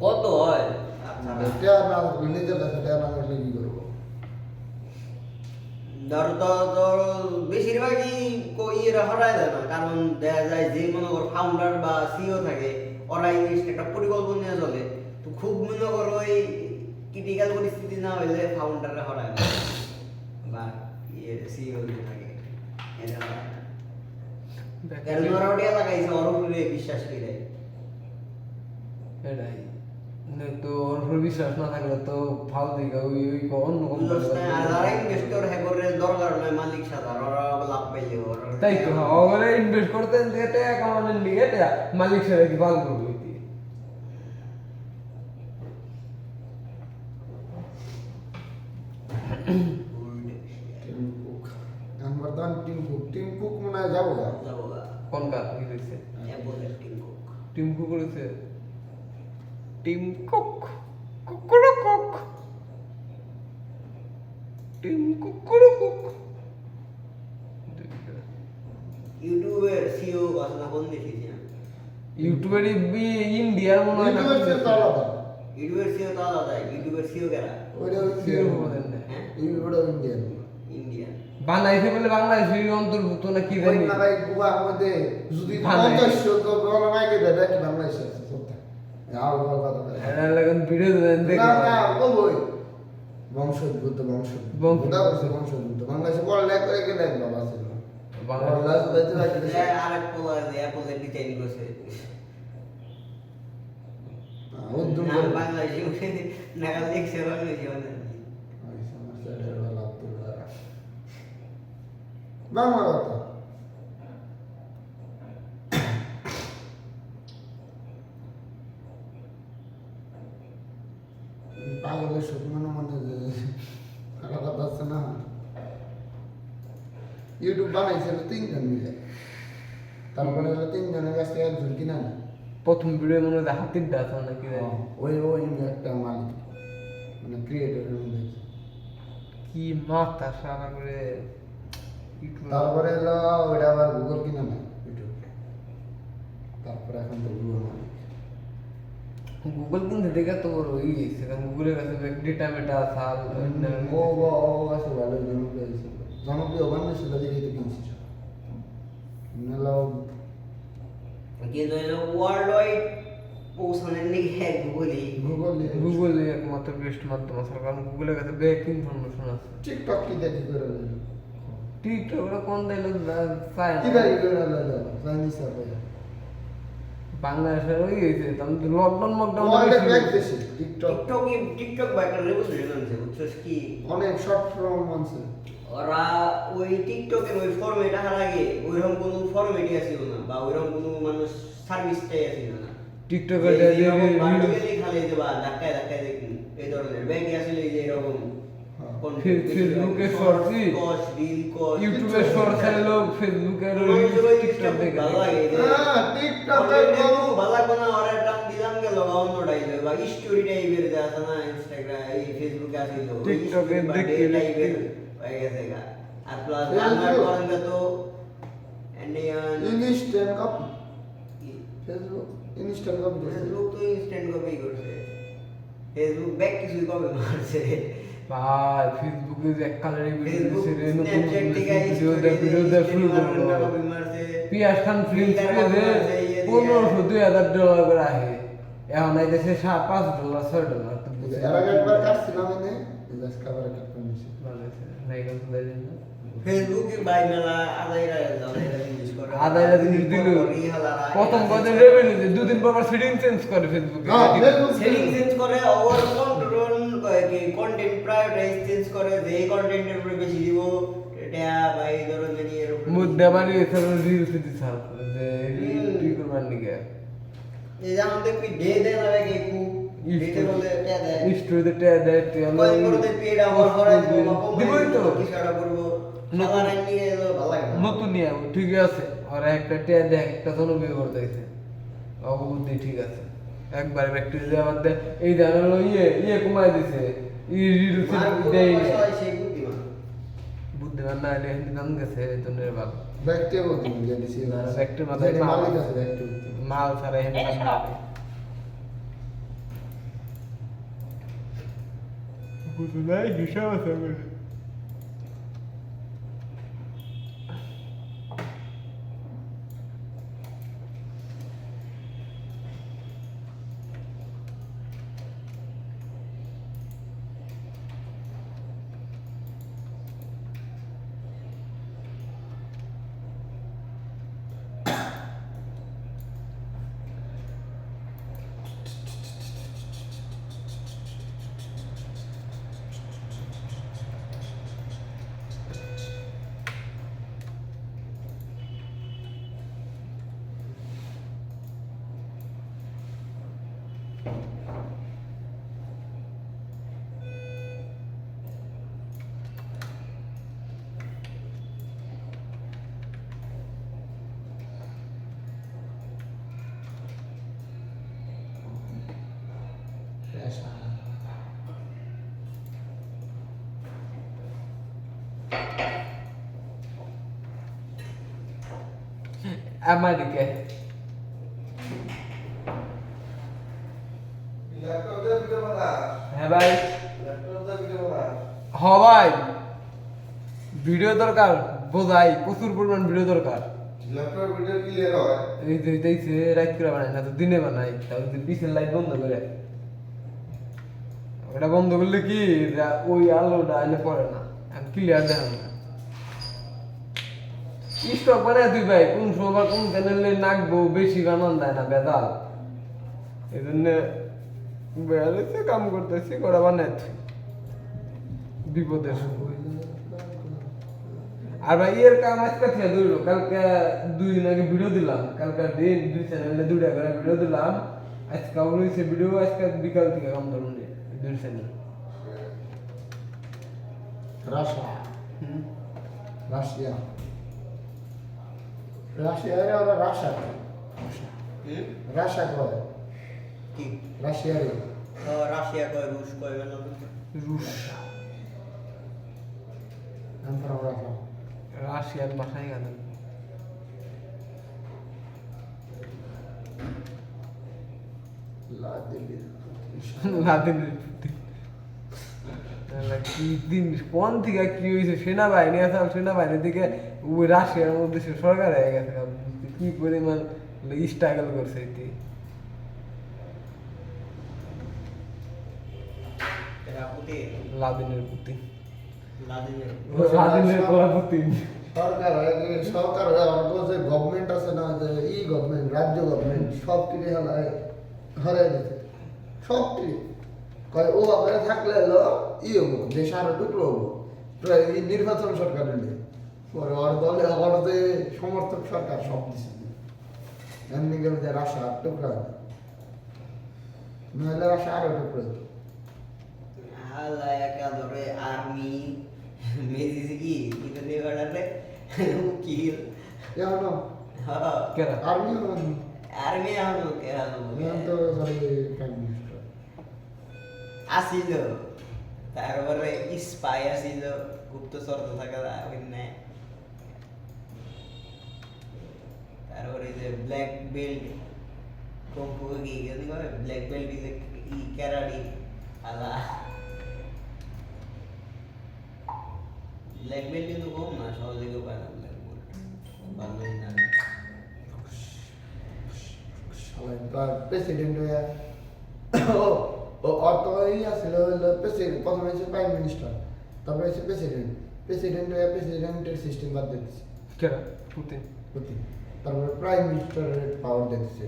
কত হয় আচ্ছা টাকা না থাকলে নিজের কাছে টাকা না থাকলে কি করবো? ধর তো তোর বেশিরভাগই ইয়েরা হরাই দেয় না কারণ দেখা যায় যে মনে কর ফাউন্ডার বা সিও থাকে ওরা এই জিনিসটা একটা পরিকল্পনা নিয়ে চলে তো খুব মনে কর ওই ক্রিটিক্যাল পরিস্থিতি না হইলে ফাউন্ডাররা হরায় না বা ইয়ে সিও যে থাকে এটা হরায় না। কারণ ওরা ওটা লাগাইছে ওর উপরে বিশ্বাস করে এটাই তো ওর উপর বিশ্বাস না থাকলে তো ফাল দিকে ওই অন্য কোম্পানি আর যারা ইনভেস্টর হ্যাকরের দরকার নয় মালিক সাধার ওরা লাভ পাইলে ওরা তাই তো হ্যাঁ ওরা ইনভেস্ট করতেন যে টাকা কামানোর লিগে টাকা মালিক সারা কি ভালো করবে এখন বর্তমান টিম কুক মনে হয় যাবো না। যাবো গা কোন কাজ কি হয়েছে অ্যাপলের টিম কুক টিম কুক করেছে টিম কুক কুকুরু কুক টিম কুকুরু কুক ইউটিউবের সিও আসলে কোন দেখেছি ইউটিউবের ইন্ডিয়ার মনে হয় না ইউটিউবের চেয়ে তো আলাদা। ইউটিউবের সিও তো আলাদা ইউটিউবের সিও কেরা ওইটা সিও ইন্ডিয়ান। বলেন না। হ্যাঁ ওইটা ইন্ডিয়ান। ইন্ডিয়া বাংলাদেশে বলে বাংলাদেশের অন্তর্ভুক্ত না কি ওই জানি নাগাই গুয়ার মধ্যে যদি বাংলাদেশ। 50 তো বড় মাইকে দেবে কি বাংলাদেশে আছে সবটা। আর বড় কথা বলে। এটা লাগান ভিডিও দেন দেখ না না বলবই বংশোদ্ভূত বংশোদ্ভূত বাংলাদেশে বড় লেখ করে গেলে বাবা ছিল বাংলাদেশ বেঁচে রাখতে আরেক পোলা অ্যাপলের ডিজাইন করছে উদ্যম নাম বাংলাদেশি নাগাল দেখছে বাংলাদেশি বাংলা কথা পাগলের সত্যি মনে যে আলাদা পাচ্ছে না ইউটিউব বানাইছিল 3 জন মিলে তারপরে 3 জনের কাছ থেকে একজন কিনা না প্রথম ভিডিও মনে হয় হাতির ডাক নাকি জানি ওই একটা মালিক মানে ক্রিয়েটরের মধ্যে কি মাথা সারা করে ইউটিউব তারপরে হলো ওইটা আবার গুগল কিনা না ইউটিউব তারপরে এখন তো গুগল মালিক গুগল কিন্তু দেখে তো বড় হয়ে গেছে কারণ গুগলের কাছে ডেটা মেটা সাল ও আছে ভালো জনপ্রিয় বাংলাদেশের দিকে তো কিনছি নালা কিন্তু ওয়ার্ল্ড ওয়াইড পৌঁছানোর লিগে গুগলই গুগল একমাত্র বেস্ট মাধ্যম আছে কারণ গুগলের কাছে ব্যাক ইনফরমেশন আছে টিকটক কি দেখি করে টিকটক ওরা কোন দিল চায় কি দেখি করে জানি স্যার বাংলাদেশের ওই হয়েছে তখন লকডাউন ওয়ার্ল্ডে ব্যাক মকডাউন দেশে টিকটক টিকটক বা একটা রেভলিউশন আনছে বুঝছস কি অনেক শর্ট ফর্ম আছে ওরা ওই টিকটকের ওই ফরম্যাট আসার আগে ওইরকম কোনো ফরম্যাটই আসিল না বা ওইরকম কোনো মানুষ সার্ভিসটাই আসিল না টিকটকের ভার্চুয়ালি খালি দেবা ধাক্কায় ধাক্কায় দেখুন এই ধরনের ব্যাংকে আসলে এই যে এরকম ফেসবুকে শর্টস রিল কস ইউটিউবে শর্টস এলো ফেসবুকের টিকটক দেখে ভালো লাগে হ্যাঁ টিকটকের ভালো লাগবে না ওরা টান দিলাম গেল অন্যটাই বা স্টোরি টাইপের যে আছে না ইনস্টাগ্রাম এই ফেসবুকে আসিল টিকটকে দেখে টাইপের হয়ে গেছে গা আর প্লাস গান করেন তো instant copy Facebook instant copy Facebook তো ইনস্ট্যান্ট কপি করছে ফেসবুক ব্যাক কিছুই কপি মারছে ভাই ফেসবুকে যে এক কালারে ফেসবুক ভিডিও ছেড়ে নতুন স্ন্যাপচ্যাট থেকে ভিডিও দেখ শুরু করলো কপি মারছে পিয়াস খান ফিল্মস পেজে $1500-2000 করে আহে এখন আইতেছে $5 $6 তো বুঝে এর আগে একবার কাটছিলাম এনে ইজাজ খাবার একটা নিছি ভালো আছে নাই কোন সুন্দর দিন না ফেসবুকে ভাই মেলা আদাইরা জিনিস করে আদাইরা জিনিস দিল প্রথম কদিন রেভিনিউ যে দুদিন পর সেটিং চেঞ্জ করে ফেসবুকে হ্যাঁ ফেসবুক সেটিং চেঞ্জ করে ওভার কন্ট্রোল কি কন্টেন্ট প্রায়োরিটাইজ চেঞ্জ করে যে কন্টেন্টের উপরে বেশি দিব এটা ভাই ধরো জানি এর উপরে মুদ্দা বাড়ি এসব রিলস দিতে সাল যে তুই করবার নিকে এই যেমন দেখবি ডে দেন লাগে কি কু ডেতে বলে এটা দেয় স্টোরিতে ট্যাগ দেয় তুই কয়েক করতে পেড আমার করে দিব দিবই তো কিছু একটা করব খাবার নিয়ে ভালো লাগে না। নতুন নিয়ে ঠিক আছে আর একটা ট্যাগ দেয় একটা জনপ্রিয় করতেছে অববুদ্ধি ঠিক আছে একবার ব্যাকটেরিয়া দেওয়ার দে এই জানালো ইয়ে কমাই দিছে রিলস আর দেই পয়সা হয় সেই বুদ্ধিমান বুদ্ধিমান না হলে হিন্দি নাম গেছে এই জন্য ভালো ব্যক্তিগত যে দিছি না, ব্যক্তির মাথায় যেটা মাল। মালিক আছে ব্যক্তিগত মাল ছাড়া হিন্দি নাম না বুঝলাই হিসাব আছে বলে আমাদিকে ল্যাপটপে ভিডিও বানা হ্যাঁ ভাই ল্যাপটপে ভিডিও বানা হ ভাই ভিডিও দরকার বোঝাই প্রচুর পরিমাণ ভিডিও দরকার ল্যাপটপে ভিডিও ক্লিয়ার হয় এই যে দেখছে রাত করে বানাই না তো দিনে বানাই তাহলে যে পিছনের লাইট বন্ধ করে ওটা বন্ধ করলে কি ওই আলোটা এনে পড়ে না ক্লিয়ার দেখান না স্টক বানায় তুই ভাই কোন সময় কোন চ্যানেলে নাকবো বেশি বানান দেয় না বেদাল এই জন্য বেড়াইছে কাম করতেছি করা বানায় তুই বিপদের সময় আর ভাই এর কাম আজকে থেকে ধরলো কালকে 2 দিন আগে ভিডিও দিলাম কালকে দিন 2 চ্যানেলে 2টা করে ভিডিও দিলাম আজকে হইছে ভিডিও আজকে বিকাল থেকে কাম ধরুন 2 চ্যানেল রাশিয়া রাশিয়া রাশিয়ারে ওরা রাশিয়া রাশিয়া কয় কি রাশিয়ারে রাশিয়া কয় রুশ কয় না রুশ আমরা রাশিয়া রাশিয়ার ভাষায় গেল লাদেনের পুতিন কি দিন কোন থেকে কি হয়েছে সেনাবাহিনী আছে সেনাবাহিনী থেকে ওই রাশিয়ার মধ্যে সে সরকার হয়ে গেছে কি পরিমাণ স্ট্রাগল করছে এটি এটা পুতে লাদেনের পুতিন লাদিনের লাদেনের কলা পুতিন সরকার যে গভর্নমেন্ট আছে না যে গভর্নমেন্ট রাজ্য গভর্নমেন্ট সব টিকে হারাই দিতে সব টিকে কয় ও আবার থাকলে হলো হবো দেশ আরো টুকরো হবো প্রায় এই নির্বাচন সরকার নিলে পরে ওর দলে ওর যে সমর্থক সরকার সব দিচ্ছে এমনি গেলে যে রাশা টুকরা নাহলে রাশা আরো টুকরো হতো হালা একা ধরে আর্মি মেজিস কি এটা দিয়ে গড়ালে কি এখনো কেরা আর্মি আর্মি আহলো কে আহলো এখন তো সরি প্রাইম মিনিস্টার আসিল তারপরে স্পাই আসিল গুপ্তচর তো থাকা ওইনে তারপরে যে ব্ল্যাক বেল্ট কম্পু কি গেলি কয় ব্ল্যাক বেল্ট ইজ ই ক্যারাডি আলা ব্ল্যাক বেল্ট কিন্তু কম না সহজে কেউ পায় না ব্ল্যাক বেল্ট ভালোই না প্রেসিডেন্ট হয়ে অর্থ এই আসলে হলো প্রেসিডেন্ট, প্রথমে হচ্ছে প্রাইম মিনিস্টার, তারপরে হচ্ছে প্রেসিডেন্ট। প্রেসিডেন্টের সিস্টেম বাদ দিয়ে দিচ্ছে কেন পুতিন প্রতি, তারপরে প্রাইম মিনিস্টারের পাওয়ার দিয়ে দিচ্ছে,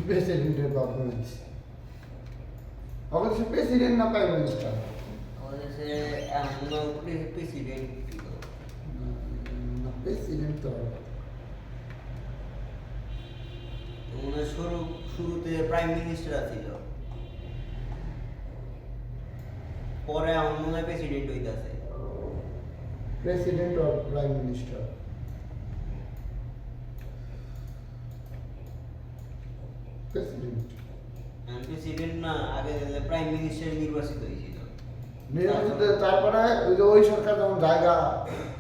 প্রেসিডেন্টের পাওয়ার কমে দিচ্ছে। অবশ্য প্রেসিডেন্ট না প্রাইম মিনিস্টার, আমাদের সে এমন প্রেসিডেন্ট প্রেসিডেন্ট তো মনে শুরুতে প্রাইম মিনিস্টার ছিল, পরে আমার মনে হয় প্রেসিডেন্ট হইতাছে। প্রেসিডেন্ট আর প্রাইম মিনিস্টার। প্রেসিডেন্ট প্রেসিডেন্ট না, আগে প্রাইম মিনিস্টার নির্বাচিত হয়েছিল। নির্বাচিত, তারপরে ওই যে ওই সরকার যেমন জায়গা,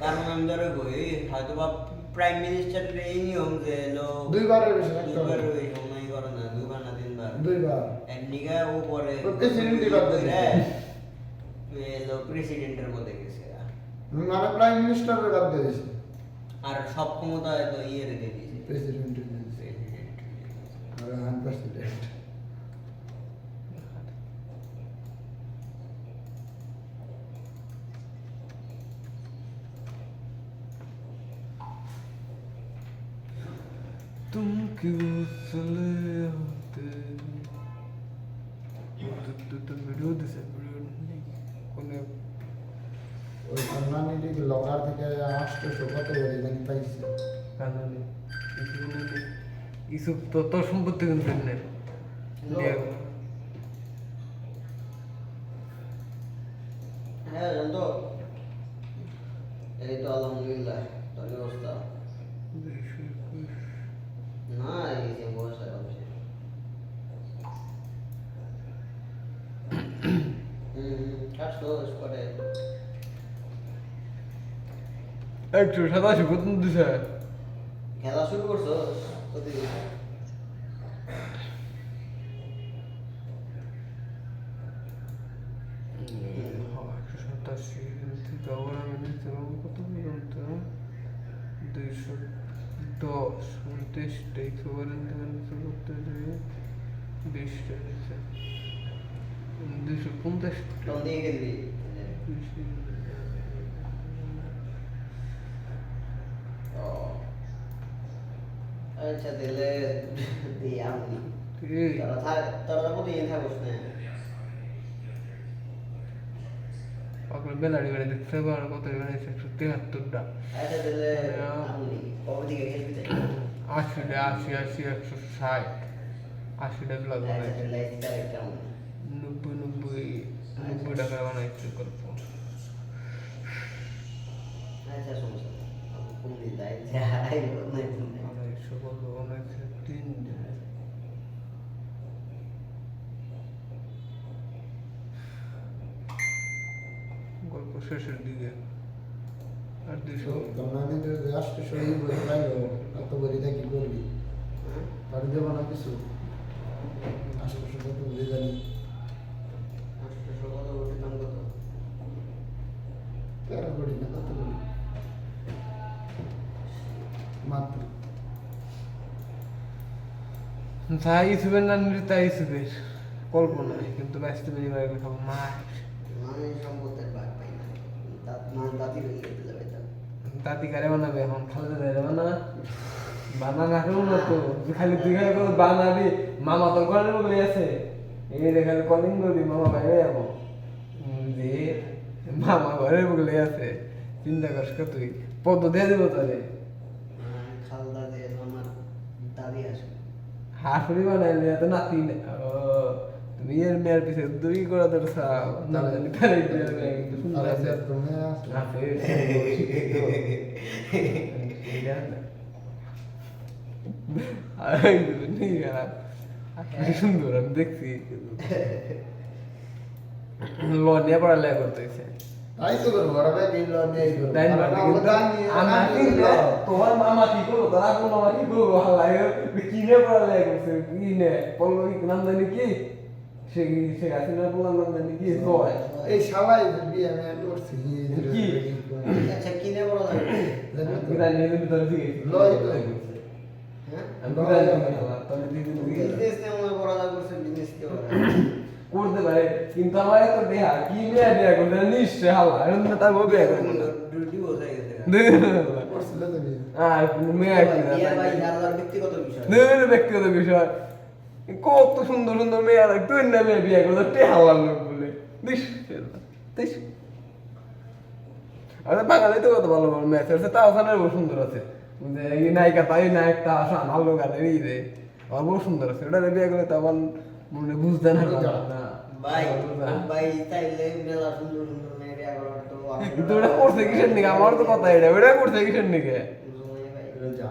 কারণ আমি ধরে কই হয়তো বা প্রাইম মিনিস্টারের এই নিয়ম যে হলো দুইবারের বেশি থাকতে হবে। দুইবার ওই সময় করে না, দুইবার না তিনবার, দুইবার এমনিকা ও পরে প্রেসিডেন্ট এবার দিছে। এলো প্রেসিডেন্টের মধ্যে গেছে, মানে প্রাইম মিনিস্টারের বাদ দিয়ে দিয়েছে, আর সব ক্ষমতা তো ইয়ে রেখে দিয়েছে প্রেসিডেন্টের দিয়ে দিয়েছে। আর প্রেসিডেন্ট तुम क्यों चले आते ভিডিও দিছে কোনে ওই সম্মানিত লকার থেকে 800 কত বলে জানি পাইছে। কারণে ইসব তো তোর সম্পত্তি কিন্তু নেই হ্যাঁ জানতো, এই তো আলহামদুলিল্লাহ। তোর কি অবস্থা? না এই যে বসে আছে। কাটছো করে 187 কত দিছে খেলা শুরু করছো প্রতিদিন? কত পর্যন্ত 210 29টা 250 তখন দিয়ে গেলি আচ্ছা দিলে দিয়ে আমি তোরা প্রতিদিন থাকোস না? বেলাড়ি বেড়ে দেখতে পারো কত বেড়েছে 173টা আচ্ছা দিলে আমি কবে দিকে খেলবি তাই? 80 80 ব্লগ বানাইছে 90 টাকা বানাইছে গল্প আচ্ছা সমস্যা কোন দিন যাই যাই বানাইছে গল্প বানাইছে 3 দিন গল্প শেষের দিকে আর 200 সম্মানিত রাষ্ট্র শহীদ বলে পাইলো এত বলি কি করবি, তার দেবো না কিছু। 800 কত বলে জানি, 800 কত কোটি দাম কত? 13 কোটি না কত কোটি মাত্র। যা ইউটিউবের নাম তাই ইউটিউবের কল্পনায়, কিন্তু ব্যস্ত মিনিমাম খাবো মাছ মানে সম্পদের ভাগ পাই না, দাঁতি রয়ে যেতে যাবে তা দাঁতি কারে বানাবে এখন খালে দাঁড়িয়ে বানা কেউ না তো খালি তুই খালি বানাবি মামা তোর ঘরের বলে আছে এই খালি কলিং করবি মামা বাইরে যাবো যে মামা ঘরের বলে আছে চিন্তা করিস তুই পদ দিয়ে দেবো তাহলে খালদা দিয়ে আমার দাদি আসবে হাফড়ি বানাইলে তো নাতি তুমি এর মেয়ের পিছে দুই করে ধরছ না জানি তাহলে কিন্তু সুন্দর আছে তুমি আছে সুন্দর আমি দেখছি ল নিয়ে পড়ালেখা করতেছে তাই তো করবো, ওরা ভাই দিন লন নিয়ে করবো। তাই না আর আমরা কিন্তু দান নিয়ে আমার কি তোমার মামা কি করবো তারা কোন মামা কি করবো হালাই কিনে পড়ালেখা করছে কিনে পল্লবী নাম জানি কি সে গাছে না বললাম নাম জানি কি হয় এই শালাই বিয়ে আমি করছি কি? আচ্ছা কিনে বড় যাবে বিরিয়ানির ভিতরে দিয়ে লয় তো। হ্যাঁ আমি বিরিয়ানি খাওয়া তাহলে দিদি বিজনেস নে মনে বড় যা করছে বিজনেস কি হবে করতে পারে কিন্তু আমার এত দেহা কি মেয়ে বিয়া করতে নিশ্চয় হালা এরকম না তার বউ বিয়া করে ডিউটি বসে গেছে করছিল তো বিয়ে। আর মেয়ে কি বিয়ে ভাই আলাদা ব্যক্তিগত বিষয় ব্যক্তিগত বিষয় কত সুন্দর সুন্দর মেয়ে আর তুই না মেয়ে বিয়া করতে টে হালা লোক বলে দিস দিস আরে বাঙালি তো কত ভালো ভালো ম্যাচ আছে তাও ওখানে বহু সুন্দর আছে যে এই নায়িকা তাই নায়কটা আসা ভালো গানের এই রে আর বহু সুন্দর আছে ওটা বিয়ে করলে তো আমার মনে বুঝতে না না ভাই ভাই তাইলে মেলা সুন্দর সুন্দর মেয়ে বিয়ে করার তো কিন্তু ওটা করছে কিসের নিকে আমার তো কথা এটা ওটা করছে কিসের নিকে যা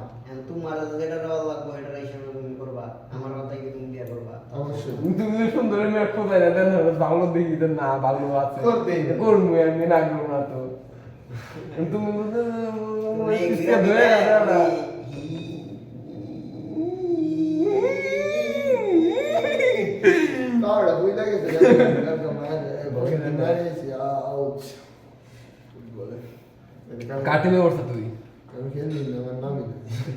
তোমার যেটা দেওয়া লাগবে এটা হিসেবে তুমি করবা আমার কথাই কি তুমি বিয়ে করবা অবশ্যই তুমি সুন্দর মেয়ে খোঁজাই না দেন ভালো দেখি তো না ভালো আছে করবে। করবো আমি না করবো না তো তুমি ইসকে ধরে না না কারণ বুঝ লাগেছে মারিয়েছি আউট ফুটবলে কাটিমে করছ তুই আমি খেলি না আমার নামই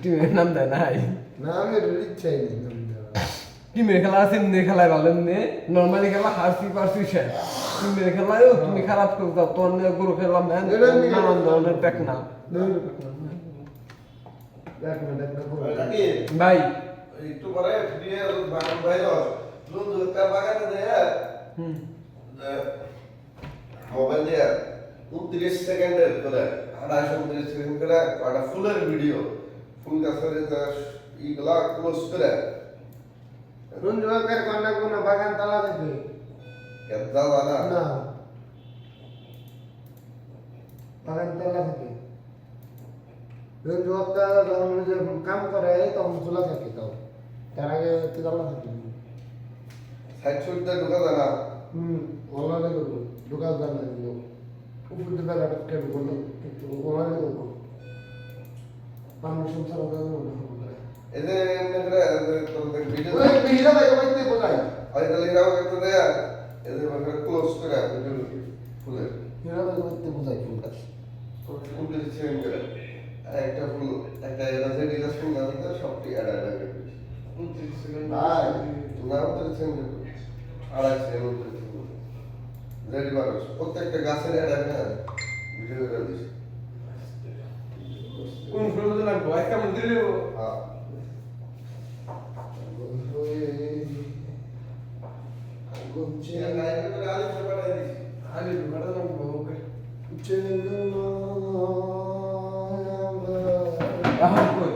টিমের নাম দেয় নাই না আমি ইচ্ছাই নেই নাম দেওয়ার। টিমের খেলা আছে এমনি খেলায় ভালো এমনি নর্মালি খেলা হারছি পারছি শেষ টিমের খেলায়ও তুমি খারাপ করে দাও তোর নিয়ে গরু খেলাম নানান ধরনের প্যাক না দেখ না দেখ না ভাই একটু পরে দিয়ে বাগান বাইরে বন্ধু তার বাগানে দেয়া হুম মোবাইল দিয়ে 29 সেকেন্ডের করে 29 সেকেন্ড করে একটা ফুলের ভিডিও ফুল গাছের ইগুলা ক্লোজ করে রঞ্জুয়াকের কন্যা কোন বাগান তালা থাকে কেদা জানা না বাগান তালা থাকে রঞ্জুয়াকা যখন যে কাম করে তখন খোলা থাকে তাও তার আগে তালা থাকে সাইড সুইডটা ঢুকা জানা ওলা লাগে দোকান জানা দিও উপর দিকে রাখতে বলো কিন্তু ওলা লাগে পারমিশন ছাড়া দাও এই যে এমনি করে তোর ভিডিও ওই বিহিলা ভাই ওইতে বোঝাই আই তাহলে এরাও করতে দেয়া এই যে মানে ক্লোজ করে ভিডিও ফুলের বিহিলা ভাই ওইতে বোঝাই ফুলটা ফুল সেকেন্ড করে একটা ফুল একটা এরা যে ডিজাইন ফুল না দিতে সবটি অ্যাড অ্যাড করে 29 সেকেন্ড ভাই না 29 সেকেন্ড আড়াই সেকেন্ড রেডি মানুষ প্রত্যেকটা গাছের অ্যাড অ্যাড ভিডিও করে দিস কোন ফুল দিলাম ভয় কেমন দিল হ্যাঁ আরে বড় নাম ওকে আহ কই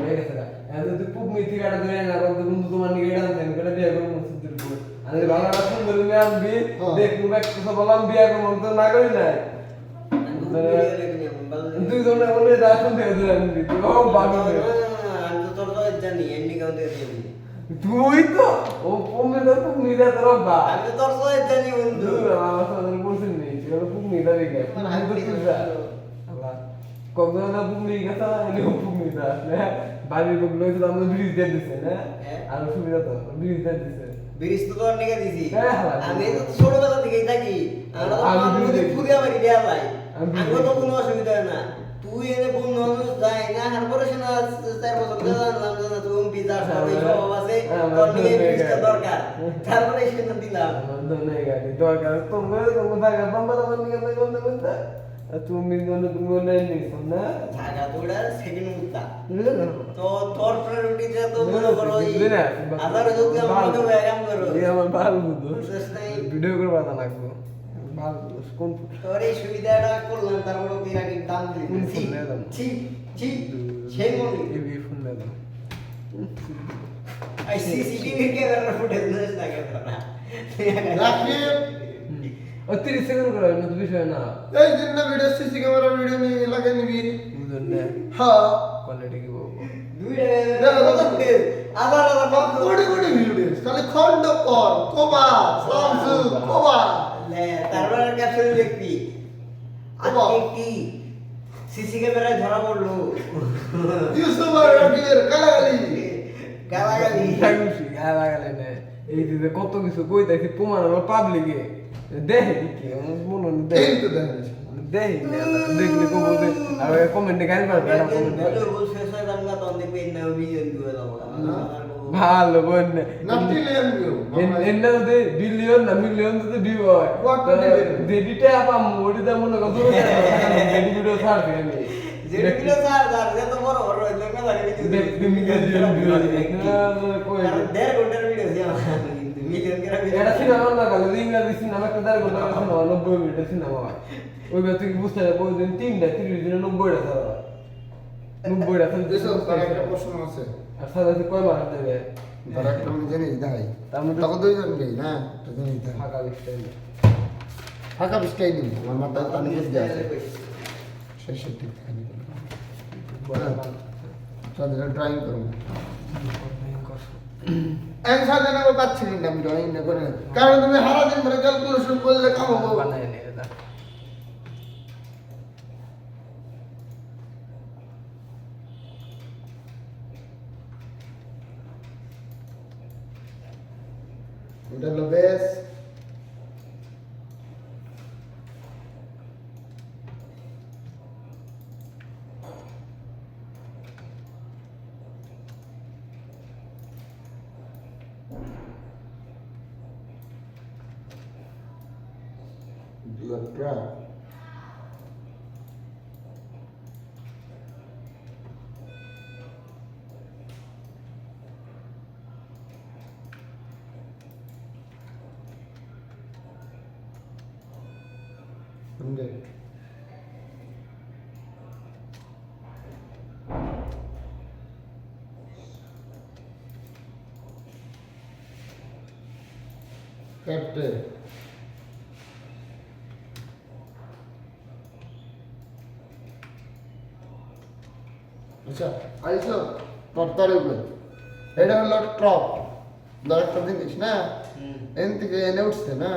মেরে গেছে এত তুই খুব মিথি কাটা ধরে না বলতে বন্ধু তোমার নিকে গান দেন করে বিয়ে করব মুসিদের পুরো আরে বাংলাটা সুন্দর নিয়ে আনবি দেখ মুখ একটা বললাম বিয়ে করব তো না করি না তুই তো না বলে দা শুনতে হতে আনবি ও বাবা আমি তো তোর তো জানি এন্ডি কাউন্টে দিবি তুই তো ও কমে তো খুব নিদা তোর বা আমি তো তোর তো জানি বন্ধু আমার সাথে বলছিস নি তুই খুব নিদা দেখে কবে না বুমলি গেছে এনে বুমলি দা না বাড়ির লোক লইছে আমরা ব্রিজ দিয়ে দিছে না আর সুবিধা তো ব্রিজ দিয়ে দিছে ব্রিজ তো তোর নিকে দিছি হ্যাঁ, আমি তো ছোটবেলা থেকেই থাকি আমরা তো আমি মানুষ ব্রিজ ফুদি আমারই দেয়া ভাই আমি ব্রিজ আমি তো কোনো অসুবিধা হয় না তুই এনে বন্ধু মানুষ যাই না তারপরে শোনা 4 বছর ধরে জানলাম যে তুমি পিজা সবাই সব আছে তোর নিকে ব্রিজটা দরকার তারপরে সেটা দিলাম ধন্যবাদ গাড়ি দরকার তোমরা থাকা বাম্বা বাম্বা নিয়ে বলতে বলতে তুমি মনে নিছো না থাকা তোড়া সেকেন্ড মুক্তা তো তোর প্রায়োরিটিতে তো মনে করো আদার যদি আমরা তো ব্যায়াম করো এই আমার ভালো বুঝো শেষ নাই ভিডিও করবা না লাগবো ভালো কোন তোর এই সুবিধাটা করলাম তারপরে তুই আগে দাম দিলি কোন ফোন নিয়ে দাম? ছি সেই মনে এই ফোন নিয়ে দাও আই সিসিটিভি ক্যামেরা ফুটেজ নিস না কেন না রাকিব ও 30 সেকেন্ড করে না তো বিষয় না এই জন্য ভিডিও সিসি ক্যামেরা ভিডিও নিয়ে লাগে নিবি বুঝুন না হ্যাঁ কোয়ালিটি কি বলবো দুইটা ফুটেজ আবার আবার কোটি কোটি ভিডিও খালি খন্ড কর কোবা সামসু কোবা লে তারপরে ক্যাপশন দেখবি আজকে কি সিসি ক্যামেরায় ধরা পড়লো ইউসুফার রাকিবের কালাগালি গালাগালি খুশি লাগালে না এই যে কত কিছু কইতাছি প্রমাণ আমার পাবলিকে দেখে কি আমার মনে হয় এই দেখে তো দেখিস দেখি দেখলে কো বলতে আর কমেন্টে গাইল পারবে না কমেন্টে ভিডিও বল শেষ হয় আমরা তো দেখবি না ভিডিও দিয়ে দাও ভালো বোন না ট্রিলিয়ন ভিউ এন্ড যদি বিলিয়ন না মিলিয়ন যদি ভিউ হয় What to do? যেদিটা আপা মোড়িটা মনে করো যেদি ভিডিও ছাড়বে আমি যেগুলো স্যার স্যার যে তো বড় বড় হইলো না লাগে মিলিয়ন ভিউ কই 1.5 ঘন্টার ভিডিও দিয়া মিলিয়ন করে এটা সিনেমা না গেল ইংরেজি সিনেমা একটা দাঁড় করতে সিনেমা 90 মিনিটের সিনেমা হয় ওই ব্যক্তি বুঝতে পারে ওই দিন 3টা 30 দিনে 90টা ছাড়া 90টা দেশে তার একটা প্রশ্ন আছে আর সাদা কয় মাস দেবে তার একটা আমি জানি দেখাই তার মধ্যে তখন দুইজন গেই না তো জানি দেখাই ফাঁকা বিস্তার ফাঁকা বিস্কাই দিন আমার মাথায় পানি বুঝতে আছে সেই সব ঠিক খানি তাদের ড্রয়িং করুন অ্যান্সার জানাবো পাচ্ছি না আমি ড্রয়িং না করে কারণ তুমি সারা দিন ধরে ক্যালকুলেশন করলে কামাবো বানায় নেই এটা এটা হলো বেস Trap. Hundred. Captain. আচ্ছা আইসো তরতারি উপরে এটা হলো টপ ধর একটা জিনিস না এন থেকে এনে উঠছে না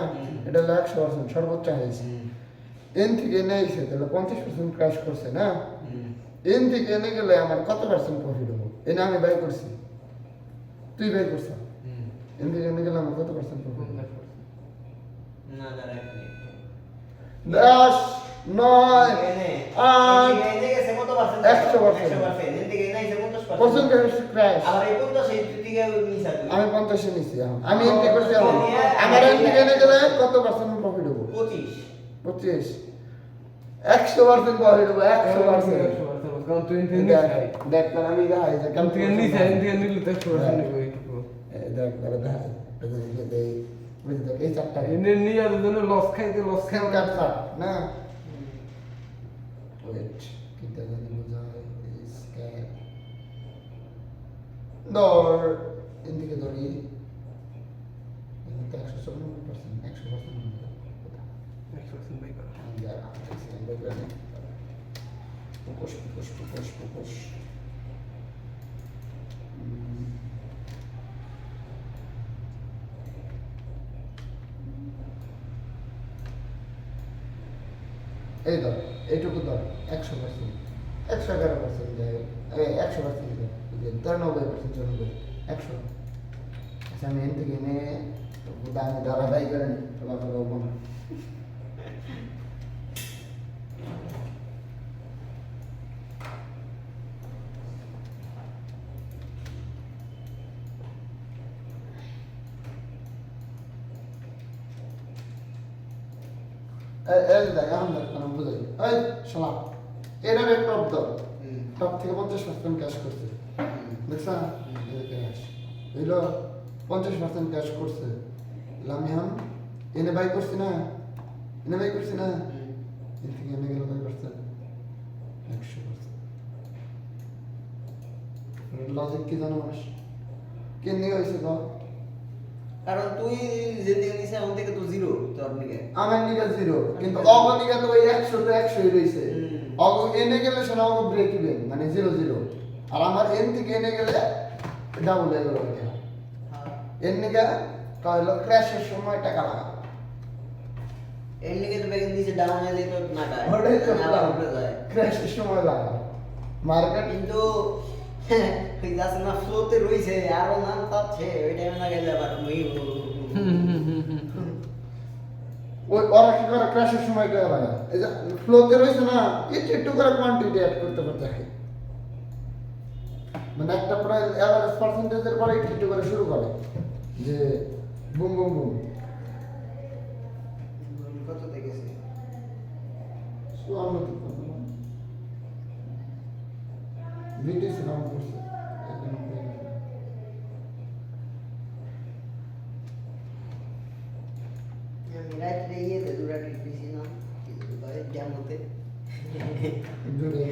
এটা হলো 100% সর্বোচ্চ হয়েছে এন থেকে এনে আইছে তাহলে 50% ক্র্যাশ করছে না এন থেকে এনে গেলে আমার কত পার্সেন্ট প্রফিট হবো এনে আমি বাই করছি তুই বাই করছ এন থেকে এনে গেলে আমার কত পার্সেন্ট প্রফিট না না রাখনি 10 9 8 এনে গেছে কত পার্সেন্ট 100% 100% এদিকে নাই 50% পার্সেন্ট ক্র্যাশ আবার এই 50 এই দিকে নিছা আমি 50 নিছি এখন আমি এন্ট্রি করছি এখন আমার এন্ট্রি এনে গেলে কত পার্সেন্ট প্রফিট হবো 25 25 100% প্রফিট হবো 100% কারণ তুই ইন্টেন্স দেখ তাহলে আমি দেখাই যে কারণ তুই নিছে ইন্টেন্স নিলে তো 100% নিব এইটুকু দেখ তাহলে দেখাই এটা দেই বুঝতে এই চারটা এনে নিয়ে আর জন্য লস খাইতে লস খাই স্ক্যান কার্ড স্যার না ওয়েট কিটা জানি বোঝায় স্ক্যান ধর এদিকে ধরি এটা 154% 100% বাই করা Push. এই ধর এইটুকু ধর 100% 111% যায় 100% 93% চলে 100 আচ্ছা আমি এন থেকে এনে দামি ধারাবাই করেন তোমার তো বলবো না এই দেখ এখন দেখ আমি বুঝাই এই শোনা এটার একটা টপ দাও টপ থেকে 50% ক্যাশ করছে দেখছা ক্যাশ এলো 50% ক্যাশ করছে আমি এখন এনে বাই করছি না এনে বাই করছি না এন থেকে এনে গেল বাই করছে 100% লজিক কি জানো মানুষ কেন নিয়ে হয়েছে তো কারণ তুই যেদিকে নিছে ওখান থেকে তো জিরো তোর নিকে আমার নিকা জিরো কিন্তু অগনিকা তো ওই 100 তে 100 রইছে অগ এনে গেলে সেটা অগ ব্রেক ইভেন মানে 0 আর আমার এন থেকে এনে গেলে ডাবল হয়ে গেল এটা এন নিকা তাহলে ক্র্যাশের সময় টাকা লাগা এর নিকে তো ব্যাগ নিচে ডাউন হলে তো না যায় ওটাই তো আবার উঠে যায় ক্র্যাশের সময় লাগা মার্কেট কিন্তু ওই যাচ্ছে না ফ্লোতে রইছে আরো নাম তাচ্ছে ওই টাইমে না গেলে আবার মই ওই ওরা কি করে ক্র্যাশের সময় টাকা লাগা এই যে ফ্লোতে রইছে না একটু একটু করে কোয়ান্টিটি অ্যাড করতে করতে হয় মানে একটা প্রায় এভারেজ পার্সেন্টেজের পরে একটু করে শুরু করে যে বুম বুম বুম কত দেখেছে? ভিডিও সিনেমা করছে আমি রাত্রে ইয়েতে দুরাটি দিয়েছিলাম ড্যামোতে। জুড়ে